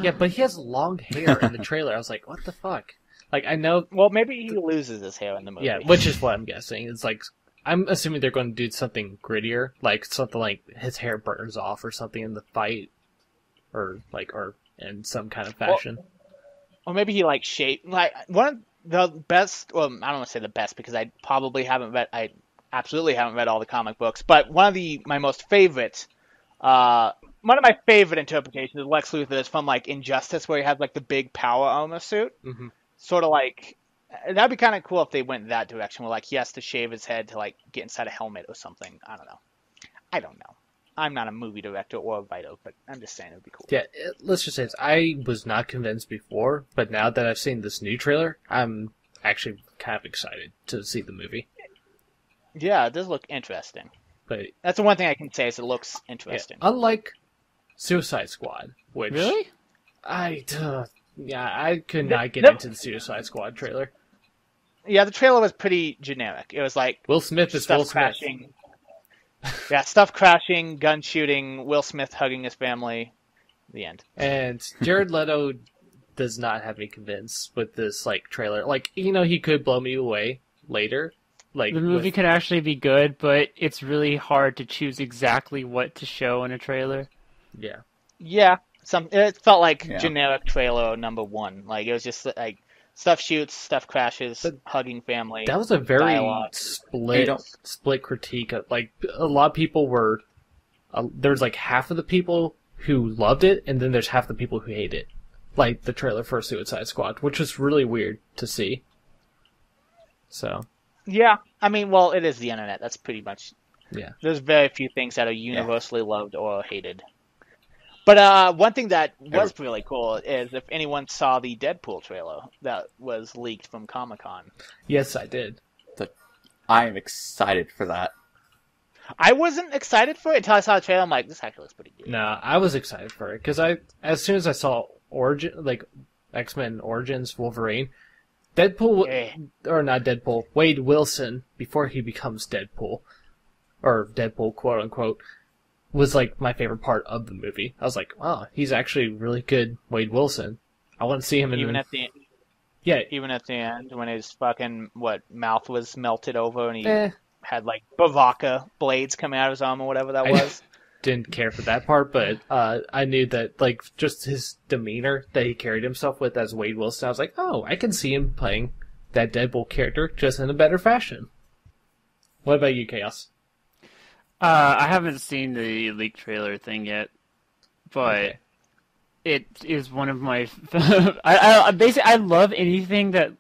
Yeah, but he has long hair in the trailer. I was like, what the fuck? Like, I know... Well, maybe he loses his hair in the movie. Yeah, which is what I'm guessing. It's like, I'm assuming they're going to do something grittier, like something like his hair burns off or something in the fight, or in some kind of fashion. Or maybe he shaped one of the best. Well, I don't want to say the best, because I absolutely haven't read all the comic books. But one of my favorite interpretations of Lex Luthor is from Injustice, where he has the big power armor suit. Mm-hmm. Sort of that'd be kind of cool if they went in that direction, where he has to shave his head to get inside a helmet or something. I don't know. I'm not a movie director or a writer, but I'm just saying it would be cool. Yeah, let's just say this. I was not convinced before, but now that I've seen this new trailer, I'm actually kind of excited to see the movie. Yeah, it does look interesting. But that's the one thing I can say is it looks interesting. Yeah, unlike Suicide Squad, which... Really? I could not get into the Suicide Squad trailer. Yeah, the trailer was pretty generic. It was Will Smith is Will Smith. Crashing. Yeah, stuff crashing, gun shooting, Will Smith hugging his family. The end. And Jared Leto does not have me convinced with this trailer. He could blow me away later. The movie could actually be good, but it's really hard to choose exactly what to show in a trailer. Yeah. Yeah. It felt like generic trailer number one. It was just stuff shoots, stuff crashes, hugging family. That was a very dialogue. split critique. A lot of people were... there's half of the people who loved it, and then there's half the people who hate it. The trailer for Suicide Squad, which was really weird to see. So... Yeah, I mean, well, it is the internet. That's pretty much... Yeah. There's very few things that are universally loved or hated. But one thing that was really cool is if anyone saw the Deadpool trailer that was leaked from Comic-Con. Yes, I did. I am excited for that. I wasn't excited for it until I saw the trailer. I'm like, this actually looks pretty good. No, I was excited for it, because as soon as I saw X-Men Origins Wolverine, Wade Wilson, before he becomes Deadpool, or Deadpool, quote unquote, was my favorite part of the movie. I was like, wow, he's actually really good Wade Wilson. I want to see him even at the end. Yeah. Even at the end, when his fucking, mouth was melted over and he had, Bavaka blades coming out of his arm or whatever that was. Didn't care for that part, but I knew that, just his demeanor that he carried himself with as Wade Wilson, I was like, oh, I can see him playing that Deadpool character just in a better fashion. What about you, Chaos? I haven't seen the leaked trailer thing yet, but it is one of my. I basically I love anything that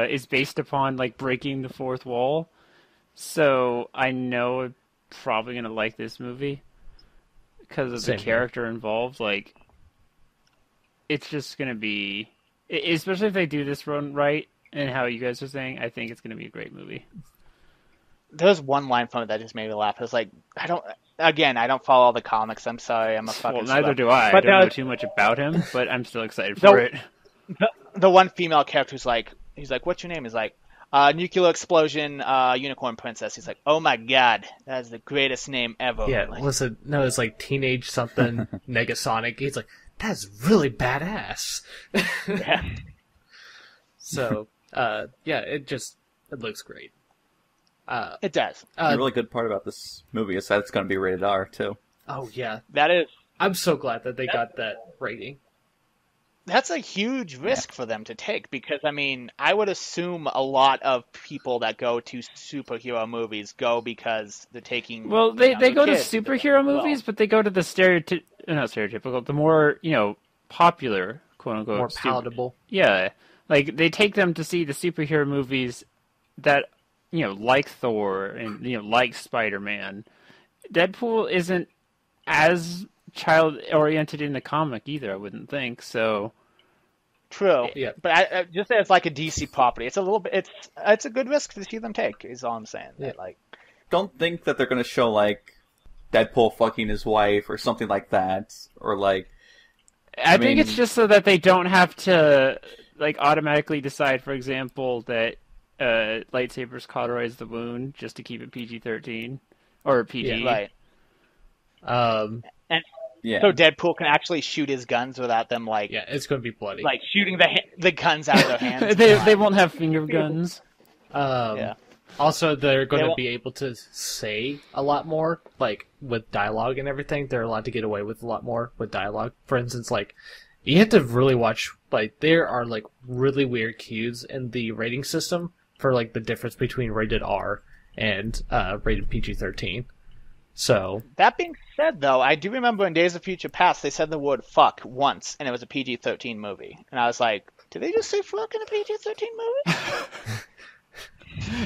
is based upon like breaking the fourth wall. So I know I'm probably gonna like this movie because of Same the here. character involved. Like, it's just gonna be, especially if they do this run right and how you guys are saying. I think it's gonna be a great movie. There's one line from it that just made me laugh. It was like, I don't follow all the comics. I'm sorry, I'm a fucking. Well, neither scrub. do I. I But don't know there's- too much about him, but I'm still excited for it. The one female character who's like, he's like, what's your name? He's like, nuclear explosion, unicorn princess. He's like, oh my god, that is the greatest name ever. Yeah, Like, was it? No, it's like teenage something Negasonic. He's like, that's really badass. yeah. So, yeah, it looks great. It does. The really good part about this movie is that it's going to be rated R too. Oh yeah, That is. I'm so glad that they got that rating. That's a huge risk for them to take because, I mean, I would assume a lot of people that go to superhero movies go because they're taking. Well, they go to kids. superhero Well, movies, but they go to the not stereotypical, the more popular, quote unquote, More palatable. yeah, like they take them to see the superhero movies that like Thor and like Spider-Man. Deadpool isn't as child oriented in the comic either. I wouldn't think so. True. Yeah. But I just say it's like a DC property. It's a little bit. It's a good risk to see them take. Is all I'm saying. Yeah. Like. Don't think that they're going to show like Deadpool fucking his wife or something like that, or like. I think mean- it's just so that they don't have to like automatically decide, for example, that lightsabers cauterize the wound just to keep it PG-13 or PG. Right. Yeah. So Deadpool can actually shoot his guns without them like Yeah, it's going to be bloody. like shooting the guns out of their hands. they won't have finger guns. Yeah. Also, they're going They to won't- be able to say a lot more, like with dialogue and everything. They're allowed to get away with a lot more with dialogue. For instance, like you have to really watch. Like there are like really weird cues in the rating system for like the difference between rated R and rated PG-13. So That being said, though, I do remember in Days of Future Past they said the word "fuck" once, and it was a PG-13 movie, and I was like, did they just say "fuck" in a PG-13 movie?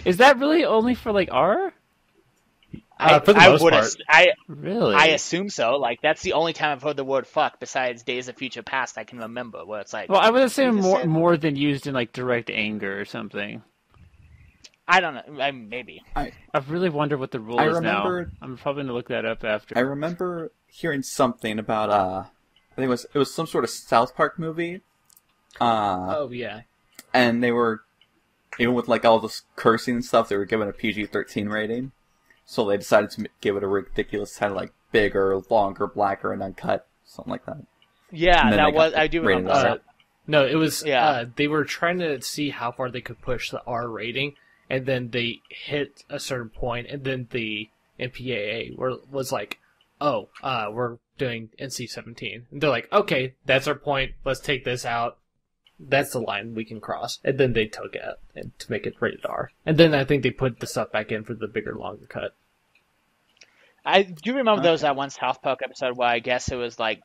Is that really only for like R? for the most would part, Really? I assume so. Like that's the only time I've heard the word "fuck" besides Days of Future Past I can remember, where it's like, Well, I would assume You just more said- more than used in like direct anger or something. I don't know, maybe. I really wonder what the rule I is now. remember- I'm probably gonna look that up after. I remember hearing something about I think it was some sort of South Park movie. oh yeah, And they were, even with like all this cursing and stuff, they were given a PG-13 rating. So they decided to give it a ridiculous kind of like bigger, longer, blacker, and uncut, something like that. Yeah, And then that they got was. I do rated remember R. that. no, it was. Yeah. They were trying to see how far they could push the R rating, and then they hit a certain point, and then the MPAA was like, "Oh, we're doing NC-17," and they're like, "Okay, that's our point. Let's take this out. That's the line we can cross." And then they took it out and to make it rated R. And then I think they put the stuff back in for the bigger, longer cut. I do remember there was that one South Park episode where I guess it was like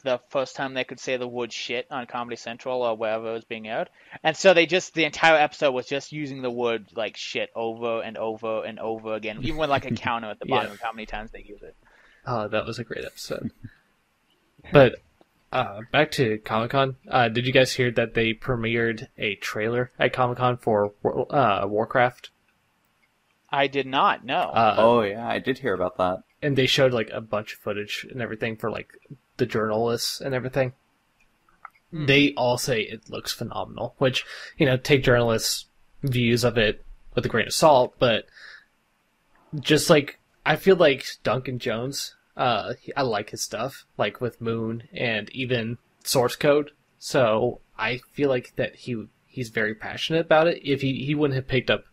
the first time they could say the word shit on Comedy Central or wherever it was being aired. And so the entire episode was just using the word like shit over and over and over again, even with like a counter at the bottom of how many times they use it. Oh, that was a great episode. But back to Comic-Con. Did you guys hear that they premiered a trailer at Comic-Con for Warcraft? I did not know. Oh yeah, I did hear about that. And they showed like a bunch of footage and everything for like the journalists and everything. They all say it looks phenomenal, which, take journalists' views of it with a grain of salt, but just like, I feel like Duncan Jones, I like his stuff, like with Moon and even Source Code, so I feel like that he's very passionate about it. If he wouldn't have picked up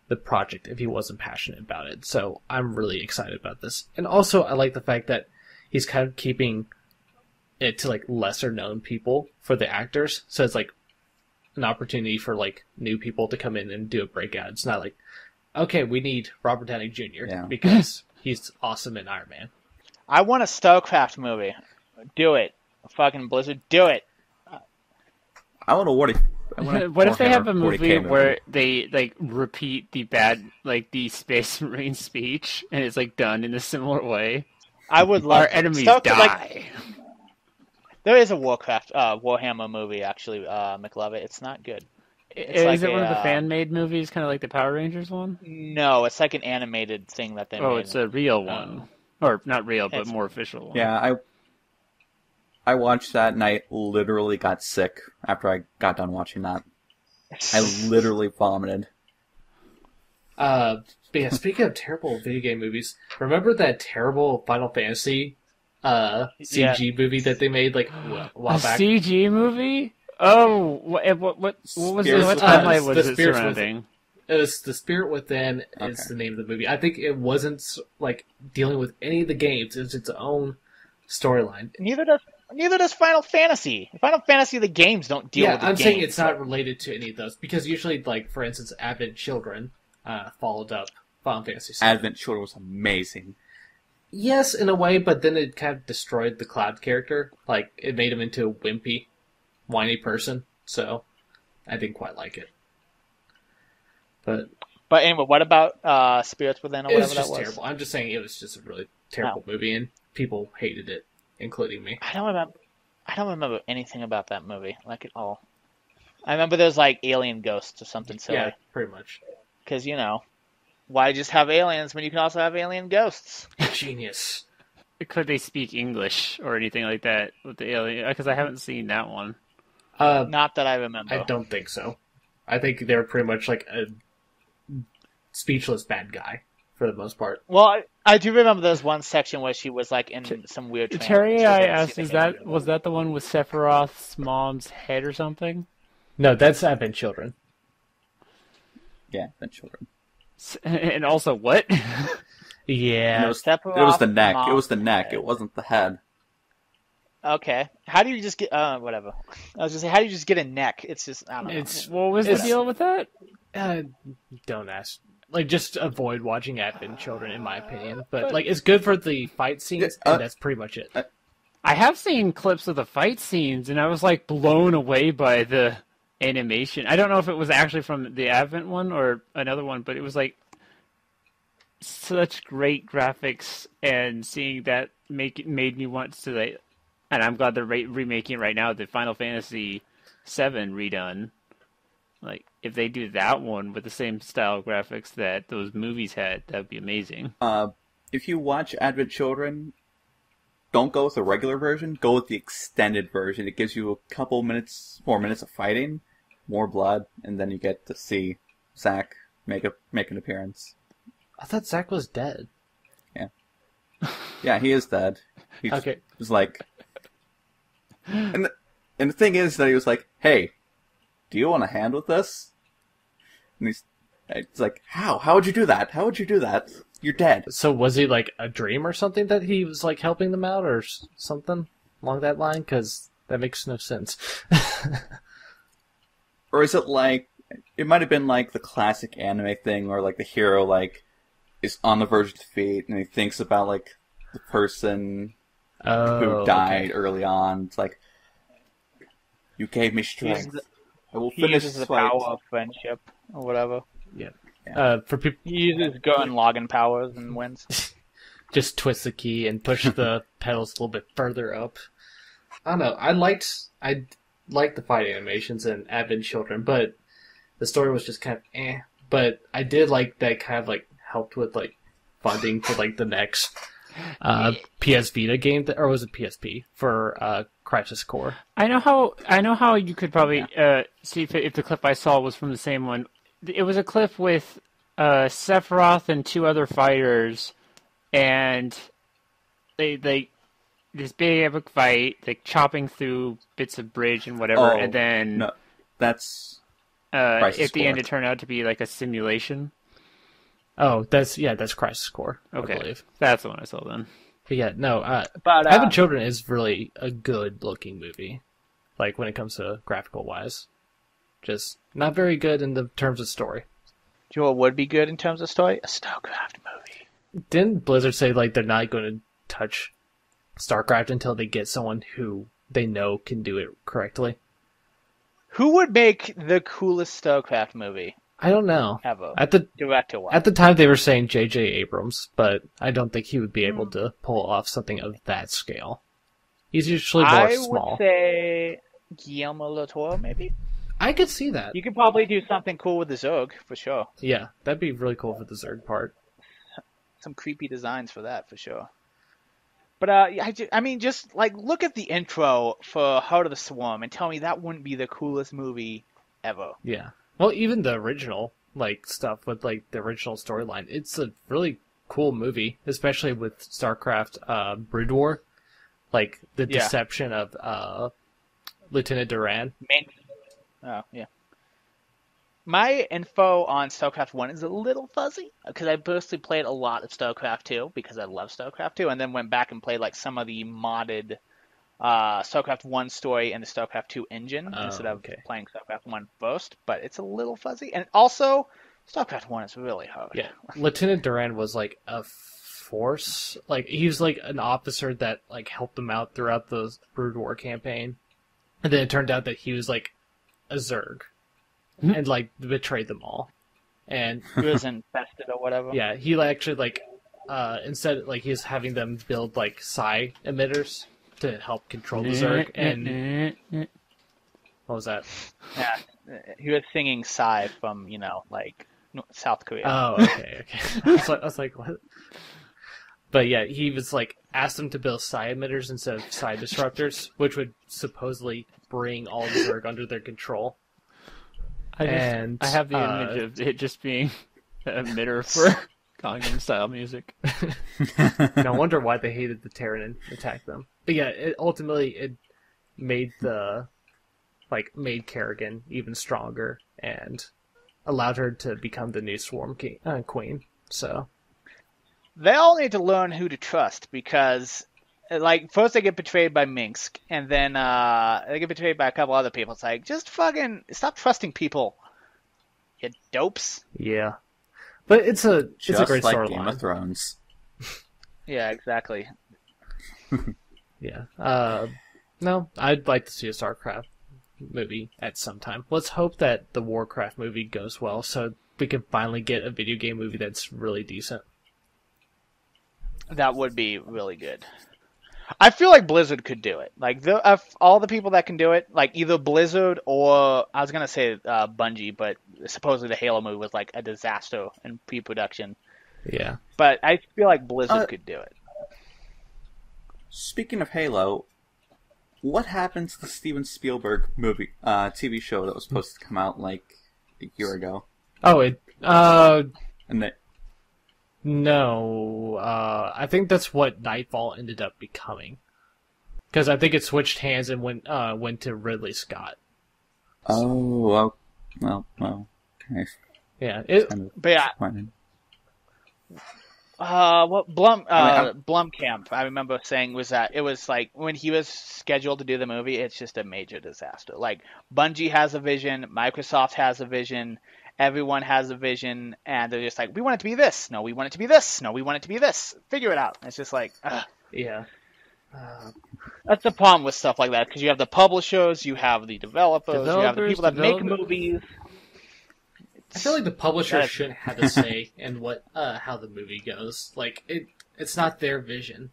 the project if he wasn't passionate about it, so I'm really excited about this. And also, I like the fact that he's kind of keeping it to like lesser known people for the actors, so it's like an opportunity for like new people to come in and do a breakout. It's not like, okay, we need Robert Downey Jr. Yeah. because he's awesome in Iron Man. I want a StarCraft movie. Do it. Fucking Blizzard, do it. I want to Warhammer. What if they have a 40K movie where they like repeat the the Space Marine speech and it's like done in a similar way? I would love Our enemies Start to, die. like, there is a Warhammer movie actually, McLovett. It's not good. It's Is it one of the fan-made movies, kind of like the Power Rangers one? No, it's like an animated thing that they made. Oh, it's a real one. Or not real, but It's- more official one. Yeah, I watched that and I literally got sick after I got done watching that. I literally vomited. But yeah, speaking of terrible video game movies, remember that terrible Final Fantasy CG movie that they made like a while A back? CG movie? Oh, what was Spirits what Within. timeline was The it Spirits surrounding? It was The Spirit Within is Okay. the name of the movie. I think it wasn't like dealing with any of the games. It's its own storyline. Neither does Final Fantasy. Final Fantasy, the games don't deal with the I'm games. saying it's not related to any of those because usually, like for instance, Advent Children followed up Final Fantasy VII. Advent Children was amazing. Yes, in a way, but then it kind of destroyed the Cloud character. Like it made him into a wimpy, whiny person. So I didn't quite like it. But But anyway, what about Spirits Within or it whatever was just that was? terrible. I'm just saying it was just a really terrible movie, and people hated it, including me. I don't remember anything about that movie, like at all. I remember there's like alien ghosts or something Yeah, silly. pretty much. Because, why just have aliens when you can also have alien ghosts? Genius. Could they speak English or anything like that with the alien? Because I haven't seen that one. Not that I remember. I don't think so. I think they're pretty much like a speechless bad guy for the most part. Well, I do remember there's one section where she was like in some weird trance. Terry, I haven't asked, seen is the game. was that the one with Sephiroth's mom's head or something? No, that's Advent Children. Yeah, Advent Children. And also, what? Yeah. It was Sephiroth, the neck. It Mom, was the neck. It wasn't the head. Okay. How do you just get whatever? I was just saying, how do you just get a neck? It's just I don't know. What was the It's- deal with that? Don't ask. Like, just avoid watching Advent Children, in my opinion. But like, it's good for the fight scenes, and that's pretty much it. I have seen clips of the fight scenes, and I was like blown away by the animation. I don't know if it was actually from the Advent one or another one, but it was like such great graphics, and seeing that made me want to like. And I'm glad they're remaking it right now, the Final Fantasy VII redone. Like, if they do that one with the same style graphics that those movies had, that would be amazing. If you watch Advent Children, don't go with the regular version. Go with the extended version. It gives you a couple more minutes of fighting, more blood, and then you get to see Zack make an appearance. I thought Zack was dead. Yeah, he is dead. He Okay. was like, and the thing is that he was like, "Hey, do you want a hand with this?" And he's like, "How? How would you do that? How would you do that? You're dead." So was he like a dream or something that he was like helping them out or something along that line? Because that makes no sense. Or is it like, it might have been like the classic anime thing where like the hero like is on the verge of defeat and he thinks about like the person who died early on. It's like, you gave me strength. I will He finish uses this the fight. power of friendship or whatever. For people, He uses Gurren Lagann powers and wins. just twist the key and push the pedals a little bit further up. I don't know. I liked the fight animations in Advent Children, but the story was just kind of eh. But I did like that kind of like helped with like funding for like the next PS Vita game, or was it PSP for Crisis Core? I know how you could probably see if the clip I saw was from the same one. It was a clip with Sephiroth and two other fighters, and they this big epic fight, like chopping through bits of bridge and whatever, and then No, that's at the Core. end it turned out to be like a simulation. Oh, that's Crisis Core. Okay, I believe. that's the one I saw then. But yeah, no. But Advent Children is really a good looking movie, like when it comes to graphical wise. Just not very good in the terms of story. do you know what would be good in terms of story? A StarCraft movie. Didn't Blizzard say like they're not going to touch StarCraft until they get someone who they know can do it correctly. Who would make the coolest StarCraft movie I don't know. ever? At the Director-wise. time, they were saying J.J. Abrams, but I don't think he would be able to pull off something of that scale. He's usually more I small. would say Guillermo del Toro, maybe? I could see that. You could probably do something cool with the Zerg, for sure. Yeah, that'd be really cool for the Zerg part. Some creepy designs for that, for sure. But, I mean, just, like, look at the intro for Heart of the Swarm and tell me that wouldn't be the coolest movie ever. Yeah. Well, even the original, like, stuff with, like, the original storyline, it's a really cool movie, especially with StarCraft Brood War. Like, the deception of Lieutenant Duran. Oh, yeah. My info on StarCraft 1 is a little fuzzy, because I personally played a lot of StarCraft 2, because I love StarCraft 2, and then went back and played, like, some of the modded StarCraft 1 story in the StarCraft 2 engine, instead of playing StarCraft 1 first, but it's a little fuzzy. And also, StarCraft 1 is really hard. Yeah. Lieutenant Duran was, like, a force. Like, he was, like, an officer that, like, helped them out throughout the Brood War campaign. And then it turned out that he was, like, a Zerg. And, like, betrayed them all. And He was infested or whatever. yeah, he actually, like, instead, like, he's having them build, like, psi emitters to help control the Zerg. And what was that? Yeah, he was singing Psy from, like, South Korea. Oh, okay. I was like, what? But yeah, he was, like, asked them to build psi emitters instead of psi disruptors, which would supposedly bring all the Zerg under their control. I have the image of it just being an emitter for Gangnam Style music. No wonder why they hated the Terran and attacked them. But yeah, ultimately it made made Kerrigan even stronger and allowed her to become the new Swarm Queen. So They all need to learn who to trust, because, like, first they get betrayed by Minsk, and then they get betrayed by a couple other people. It's like, just fucking stop trusting people, you dopes. yeah, but it's a great like Game of storyline. Thrones. Yeah, exactly. Yeah. No, I'd like to see a StarCraft movie at some time. Let's hope that the Warcraft movie goes well, so we can finally get a video game movie that's really decent. That would be really good. I feel like Blizzard could do it. Like, of all the people that can do it, like, either Blizzard or, I was going to say Bungie, but supposedly the Halo movie was, like, a disaster in pre-production. Yeah. But I feel like Blizzard could do it. Speaking of Halo, what happened to the Steven Spielberg movie, TV show that was supposed to come out like a year ago? Oh, And that no. I think that's what Nightfall ended up becoming. Because I think it switched hands and went to Ridley Scott. well, okay. Yeah. But yeah, Disappointed. what I mean, Blumkamp, I remember saying was that it was like when he was scheduled to do the movie, it's just a major disaster. Like, Bungie has a vision, Microsoft has a vision, everyone has a vision, and they're just like, we want it to be this. No, we want it to be this. No, we want it to be this. Figure it out. It's just like, Yeah. that's the problem with stuff like that, because you have the publishers, you have the developers, you have the people that make movies. I feel like the publisher shouldn't have a say in what how the movie goes. Like, it's not their vision.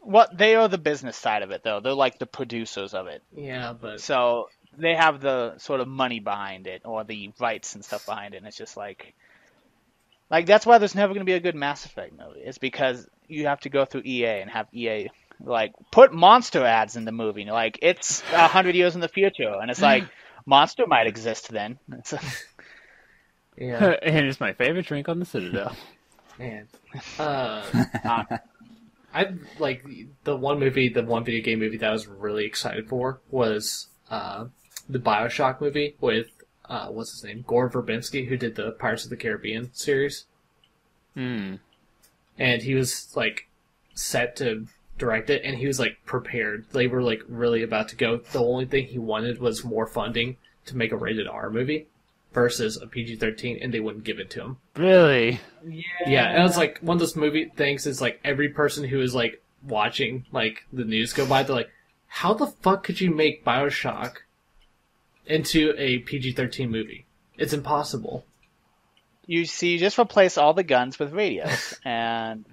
What they are the business side of it, though. They're like the producers of it. Yeah, but So they have the sort of money behind it, or the rights and stuff behind it, and it's just like that's why there's never going to be a good Mass Effect movie. It's because you have to go through EA and have EA like put monster ads in the movie. Like, it's 100 years in the future, and it's like Monster might exist then. yeah, And it's my favorite drink on the Citadel. man. I like the one video game movie that I was really excited for was the BioShock movie with what's his name, Gore Verbinski, who did the Pirates of the Caribbean series. Hmm. And he was like set to direct it, and he was like prepared. They were like really about to go. The only thing he wanted was more funding to make a rated R movie versus a PG-13, and they wouldn't give it to him. Really? Yeah, and it's like one of those movie things is like every person who is like watching like the news go by, they're like, how the fuck could you make BioShock into a PG-13 movie? It's impossible. You just replace all the guns with radios, and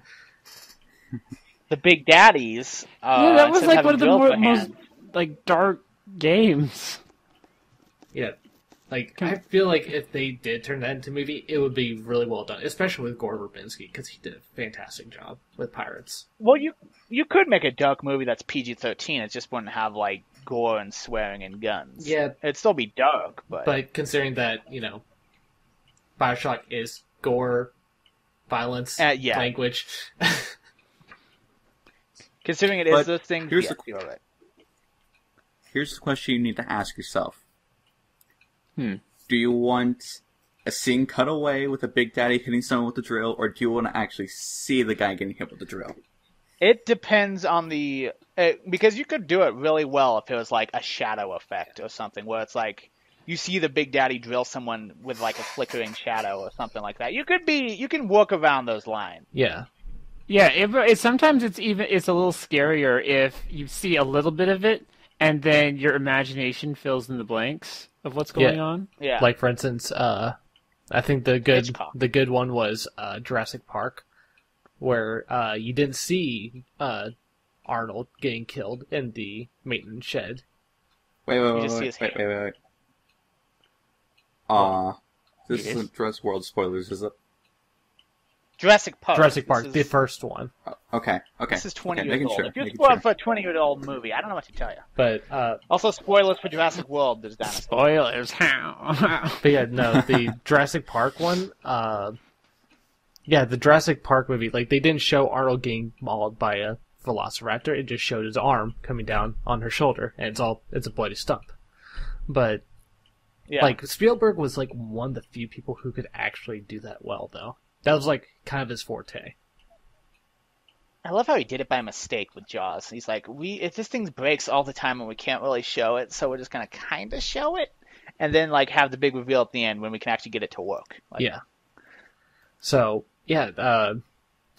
the Big Daddies. Yeah, that was instead like having one of the drills for most hands- like dark games. Yeah. Like, I feel like if they did turn that into a movie, it would be really well done, especially with Gore Verbinski, because he did a fantastic job with Pirates. Well, you could make a dark movie that's PG-13. It just wouldn't have like gore and swearing and guns. Yeah. It'd still be dark, But considering that, BioShock is gore, violence, Yeah. language. considering it is But those things, here's yeah, the- you're right. Here's the question you need to ask yourself. Hmm. Do you want a scene cut away with a Big Daddy hitting someone with the drill, or do you want to actually see the guy getting hit with the drill? It depends on the because you could do it really well if it was like a shadow effect or something where it's like you see the Big Daddy drill someone with like a flickering shadow or something like that. You can work around those lines. Yeah. Yeah, sometimes it's a little scarier if you see a little bit of it and then your imagination fills in the blanks of what's going on. Yeah. Like, for instance, I think the Hitchcock. good one was Jurassic Park, where you didn't see Arnold getting killed in the maintenance shed. Wait. just see his hair. This isn't Jurassic World spoilers, is it? Jurassic Park. Jurassic Park, This the is, first one. Okay. this is 20 okay, years making old. sure, If you're making spoiled sure. for a 20-year-old movie, I don't know what to tell you. But Also, spoilers for Jurassic World. There's dinosaurs. Spoilers, how? But yeah, no, the Jurassic Park one, the Jurassic Park movie, like, they didn't show Arnold getting mauled by a velociraptor, it just showed his arm coming down on her shoulder, and it's a bloody stump. But, Yeah. like, Spielberg was, like, one of the few people who could actually do that well, though. That was, like, kind of his forte. I love how he did it by mistake with Jaws. He's like, if this thing breaks all the time and we can't really show it, so we're just gonna kind of show it, and then like have the big reveal at the end when we can actually get it to work. Like, Yeah. So, yeah,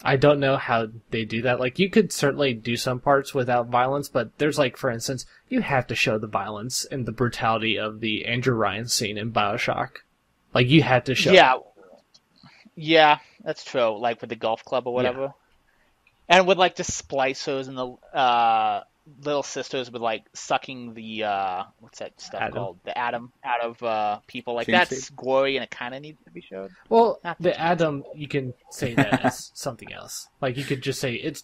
I don't know how they do that. Like, you could certainly do some parts without violence, but there's, like, for instance, you have to show the violence and the brutality of the Andrew Ryan scene in BioShock. Like, you had to show it. Yeah, that's true. Like with the golf club or whatever, and with like the splicers and the little sisters with like sucking the what's that stuff Atom. called? The atom out of people. Like Gene that's seed. gory and it kind of needs to be showed. Well, Not the the Atom, you can say that as something else. Like, you could just say it's,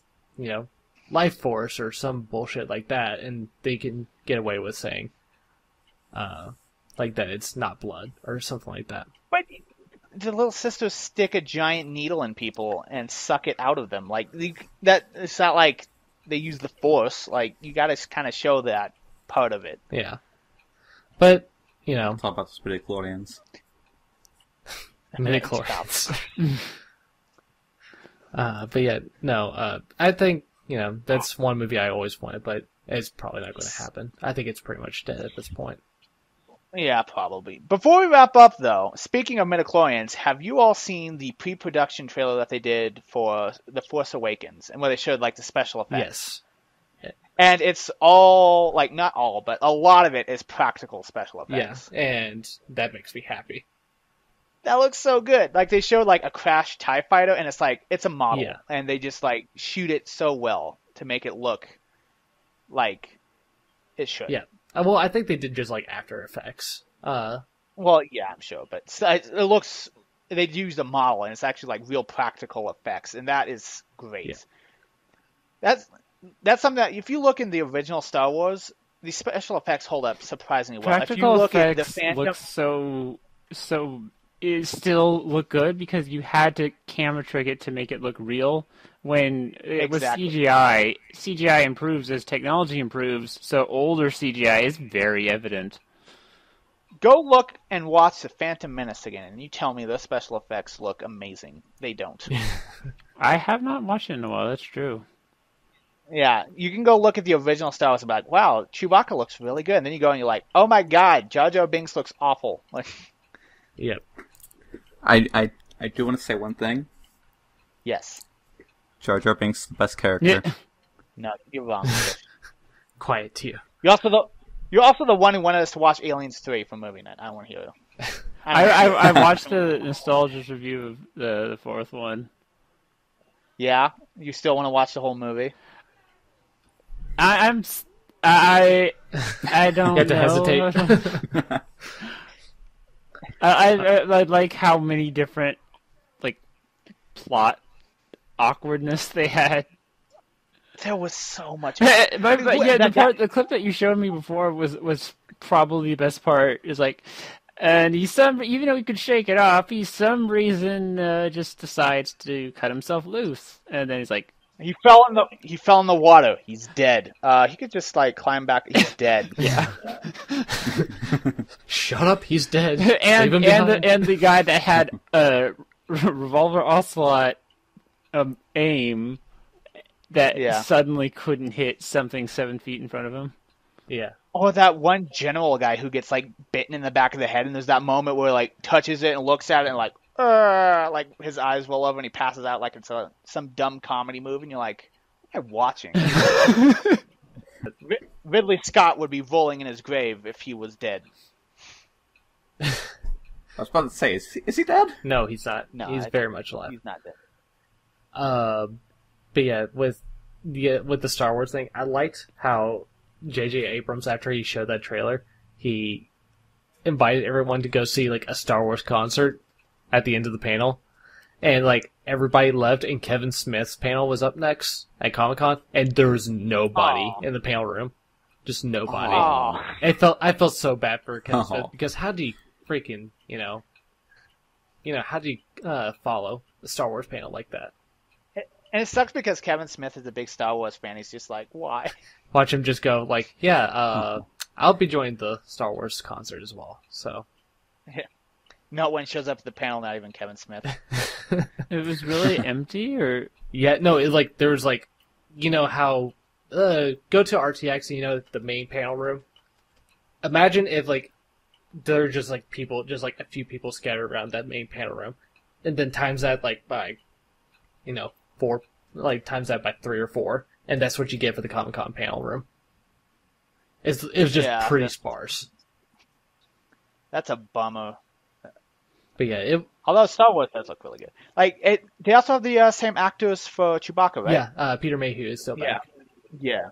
life force or some bullshit like that, and they can get away with saying, like, that it's not blood or something like that. But the little sisters stick a giant needle in people and suck it out of them. Like that, it's not like they use the force. Like you got to kind of show that part of it. Yeah. But, Talk about the midichlorians. midichlorians. But yeah, no, I think, that's one movie I always wanted, but it's probably not going to happen. I think it's pretty much dead at this point. Yeah, probably. Before we wrap up, though, speaking of midichlorians, have you all seen the pre-production trailer that they did for The Force Awakens, and where they showed like the special effects? Yes. And it's all like not all, but a lot of it is practical special effects. Yeah, and that makes me happy. That looks so good. Like they showed like a crashed TIE fighter, and it's like it's a model, Yeah. and they just like shoot it so well to make it look like it should. Yeah. Well, I think they did just like After Effects. Well, yeah, I'm sure, but it looks they used a model, and it's actually like real practical effects, and that is great. Yeah. That's something that if you look in the original Star Wars, the special effects hold up surprisingly well. If you Practical look at the effects Phantom, look so it still look good because you had to camera trick it to make it look real. When it was Exactly. CGI improves as technology improves, so older CGI is very evident. go look and watch the Phantom Menace again, and you tell me the special effects look amazing. They don't. I have not watched it in a while, that's true. Yeah, you can go look at the original Star Wars and be like, wow, Chewbacca looks really good. And then you go and you're like, oh my god, Jar Jar Binks looks awful. Like, Yep. I do want to say one thing. yes. Jar Jar Binks is the best character. Yeah. No, you're wrong. Quiet to you. You're also the one who wanted us to watch Aliens 3 for movie night. I don't want to hear you. I watched the nostalgia review of the fourth one. Yeah, you still want to watch the whole movie? I don't You have to know. hesitate. I like how many different like plot awkwardness they had. There was so much. But yeah, the clip that you showed me before was probably the best part. Is like, and even though he could shake it off, he some reason just decides to cut himself loose, and then he's like, he fell in the water. He's dead. He could just like climb back. He's dead. yeah. Shut up, he's dead. and Leave him behind. and the guy that had a revolver ocelot aim that suddenly couldn't hit something 7 feet in front of him. Yeah. Or that one general guy who gets like bitten in the back of the head, and there's that moment where like touches it and looks at it and like his eyes roll over and he passes out like it's some dumb comedy movie, and you're like, what am I watching? Ridley Scott would be rolling in his grave if he was dead. I was about to say, is he dead? No, he's not. No, he's very much alive. He's not dead. But yeah, with the Star Wars thing, I liked how J.J. Abrams, after he showed that trailer, he invited everyone to go see like a Star Wars concert at the end of the panel, and like everybody left, and Kevin Smith's panel was up next at Comic-Con, and there was nobody in the panel room, just nobody. I felt so bad for Kevin Smith, because how do you freaking how do you follow the Star Wars panel like that? And it sucks because Kevin Smith is a big Star Wars fan. He's just like, why? Watch him just go like, I'll be joining the Star Wars concert as well. So, yeah. No one shows up at the panel, not even Kevin Smith. It was really empty, or no, there was like, how go to RTX and the main panel room. Imagine if like there are just like people, just like a few people scattered around that main panel room, and then times that like by, 4, like times that by 3 or 4, and that's what you get for the Comic-Con panel room. It was just pretty sparse. That's a bummer. But yeah, although Star Wars does look really good. Like they also have the same actors for Chewbacca, right? Yeah, Peter Mayhew is still back. Yeah.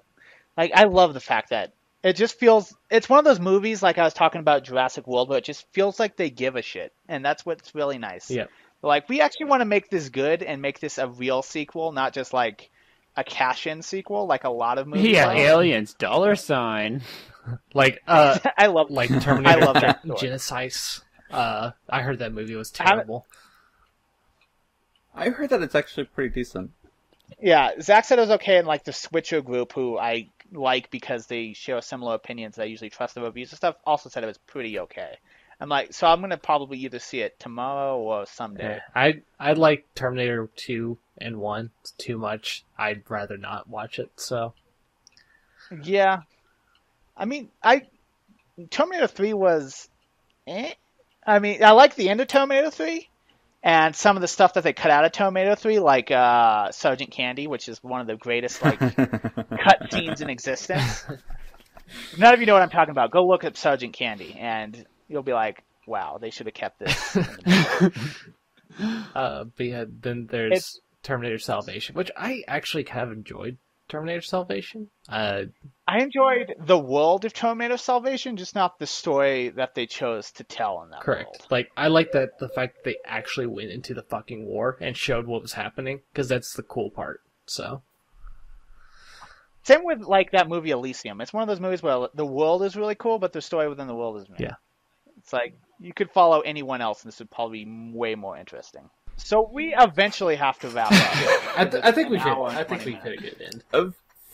Like I love the fact that it just feels it's one of those movies like I was talking about Jurassic World, where it just feels like they give a shit, and that's what's really nice. Yeah. Like, we actually want to make this good and make this a real sequel, not just, like, a cash-in sequel, like a lot of movies. Yeah, aliens, $. Like, I love like Terminator. I love that story. Genesis. I heard that movie was terrible. I heard that it's actually pretty decent. Yeah, Zach said it was okay, and, like, the Switcher group, who I like because they share similar opinions, I usually trust the reviews and stuff, also said it was pretty okay. I'm like, so I'm going to probably either see it tomorrow or someday. Yeah, I like Terminator 2 and 1 too much. I'd rather not watch it, so. Yeah. I mean, Terminator 3 was I mean, I like the end of Terminator 3, and some of the stuff that they cut out of Terminator 3, like Sergeant Candy, which is one of the greatest, like, cut scenes in existence. None of you know what I'm talking about. Go look up Sergeant Candy, and you'll be like, wow, they should have kept this. But yeah, then there's Terminator Salvation, which I actually kind of enjoyed. Terminator Salvation. I enjoyed the world of Terminator Salvation, just not the story that they chose to tell in that Correct. world. Like, I like that the fact that they actually went into the fucking war and showed what was happening, because that's the cool part. So. Same with, like, that movie Elysium. It's one of those movies where the world is really cool, but the story within the world is meh. Yeah. It's like, you could follow anyone else, and this would probably be way more interesting. So we eventually have to wrap up. I think we could. I think we could get in.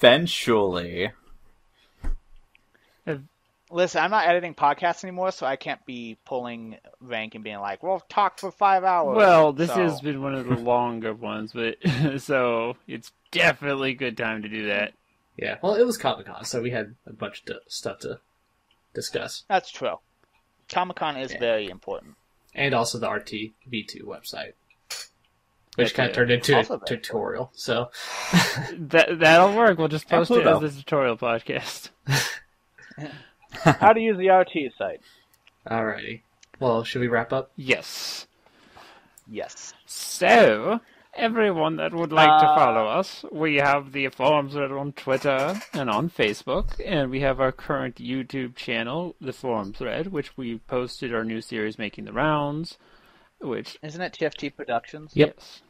Eventually. Listen, I'm not editing podcasts anymore, so I can't be pulling rank and being like, "Well, talk for 5 hours." Well, this has been one of the longer ones, but so it's definitely a good time to do that. Yeah. Well, it was Comic-Con, so we had a bunch of stuff to discuss. That's true. Comic-Con is very important. And also the RTV2 website. which kind of turned into a Also very tutorial. So That'll work. We'll just post it Pluto. as a tutorial podcast. How to use the RT site. alrighty. Well, should we wrap up? Yes. Yes. So, everyone that would like to follow us, we have the forums thread on Twitter and on Facebook, and we have our current YouTube channel, the forum thread, which we posted our new series Making the Rounds, which Isn't it TFT Productions? Yep. yes.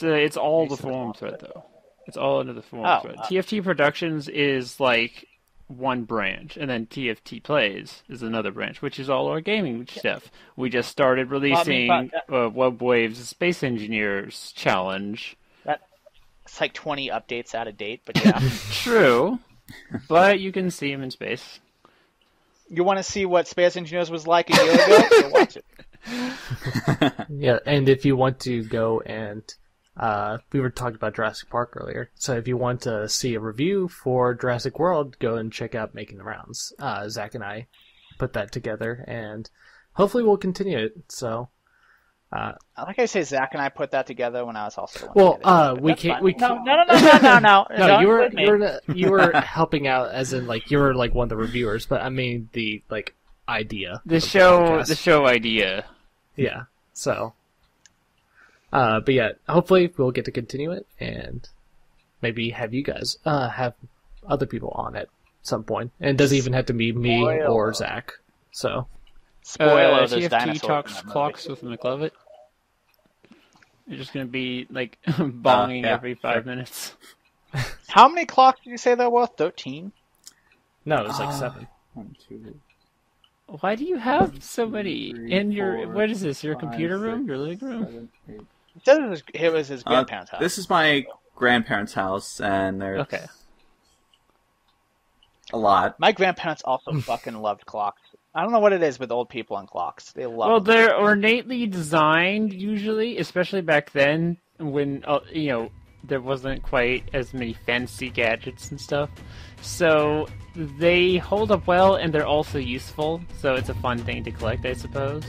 It's all the forum thread though. It's all under the forum Oh, thread. TFT Productions is like one branch, and then TFT Plays is another branch, which is all our gaming stuff. We just started releasing WebWave's Space Engineers Challenge. It's like 20 updates out of date, but yeah. True, but you can see them in space. You want to see what Space Engineers was like a year ago? Go watch it. Yeah, and if you want to go and we were talking about Jurassic Park earlier, so if you want to see a review for Jurassic World, go and check out Making the Rounds. Zach and I put that together, and hopefully we'll continue it. So, Like I say, Zach and I put that together when I was also the one. well, that did it, but we that's can't. fine. We No. No, Don't you were include me. you were helping out, as in like you were like one of the reviewers, but I mean the like idea. The of podcast. show idea. Yeah. So, but yeah, hopefully we'll get to continue it and maybe have you guys have other people on at some point. And it doesn't even have to be me or Zach. So, Spoiler: there's TFT dinosaurs talks in that movie. clocks with McLovett. You're just gonna be like bonging yeah, every 5 minutes. How many clocks did you say there were? 13? no, it was like 7. 1, 2, Why do you have so many 3, in your? 4, What is this? Your 5, computer room? 6, Your living room? 7, 8. It says it was his grandparents' house. This is my grandparents' house, and there's Okay. a lot. My grandparents also fucking loved clocks. I don't know what it is with old people and clocks. They love Well, them. they're ornately designed usually, especially back then when there wasn't quite as many fancy gadgets and stuff. So they hold up well, and they're also useful. So it's a fun thing to collect, I suppose.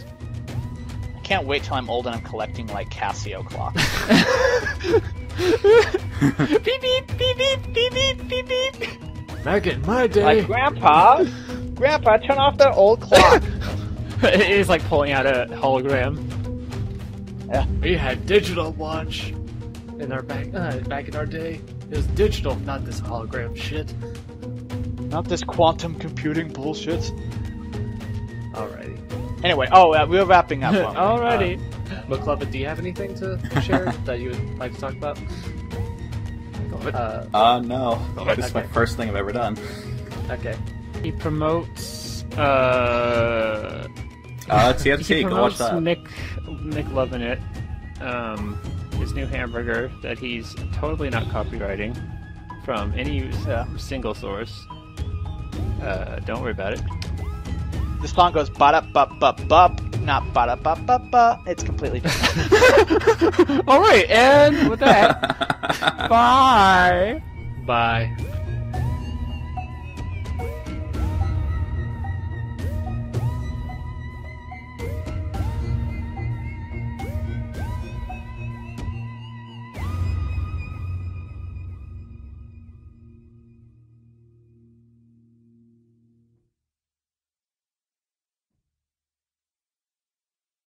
I can't wait till I'm old and I'm collecting like Casio clocks. Beep beep beep beep beep beep beep beep. Back in my day, Like, Grandpa, turn off that old clock. It is like pulling out a hologram. we had digital watch in our back in our day. It was digital, not this hologram shit. Not this quantum computing bullshit. Alrighty. Anyway, we're wrapping up. Alrighty. McLovett, do you have anything to share that you would like to talk about? No. This is my Okay. first thing I've ever done. Okay. He promotes TFT, he go watch promotes that. McLovett it. His new hamburger that he's totally not copywriting from any single source. Don't worry about it. The song goes ba-da-ba-ba-bup, not ba-da-ba-ba-ba. It's completely different. All right, and with that, bye. Bye.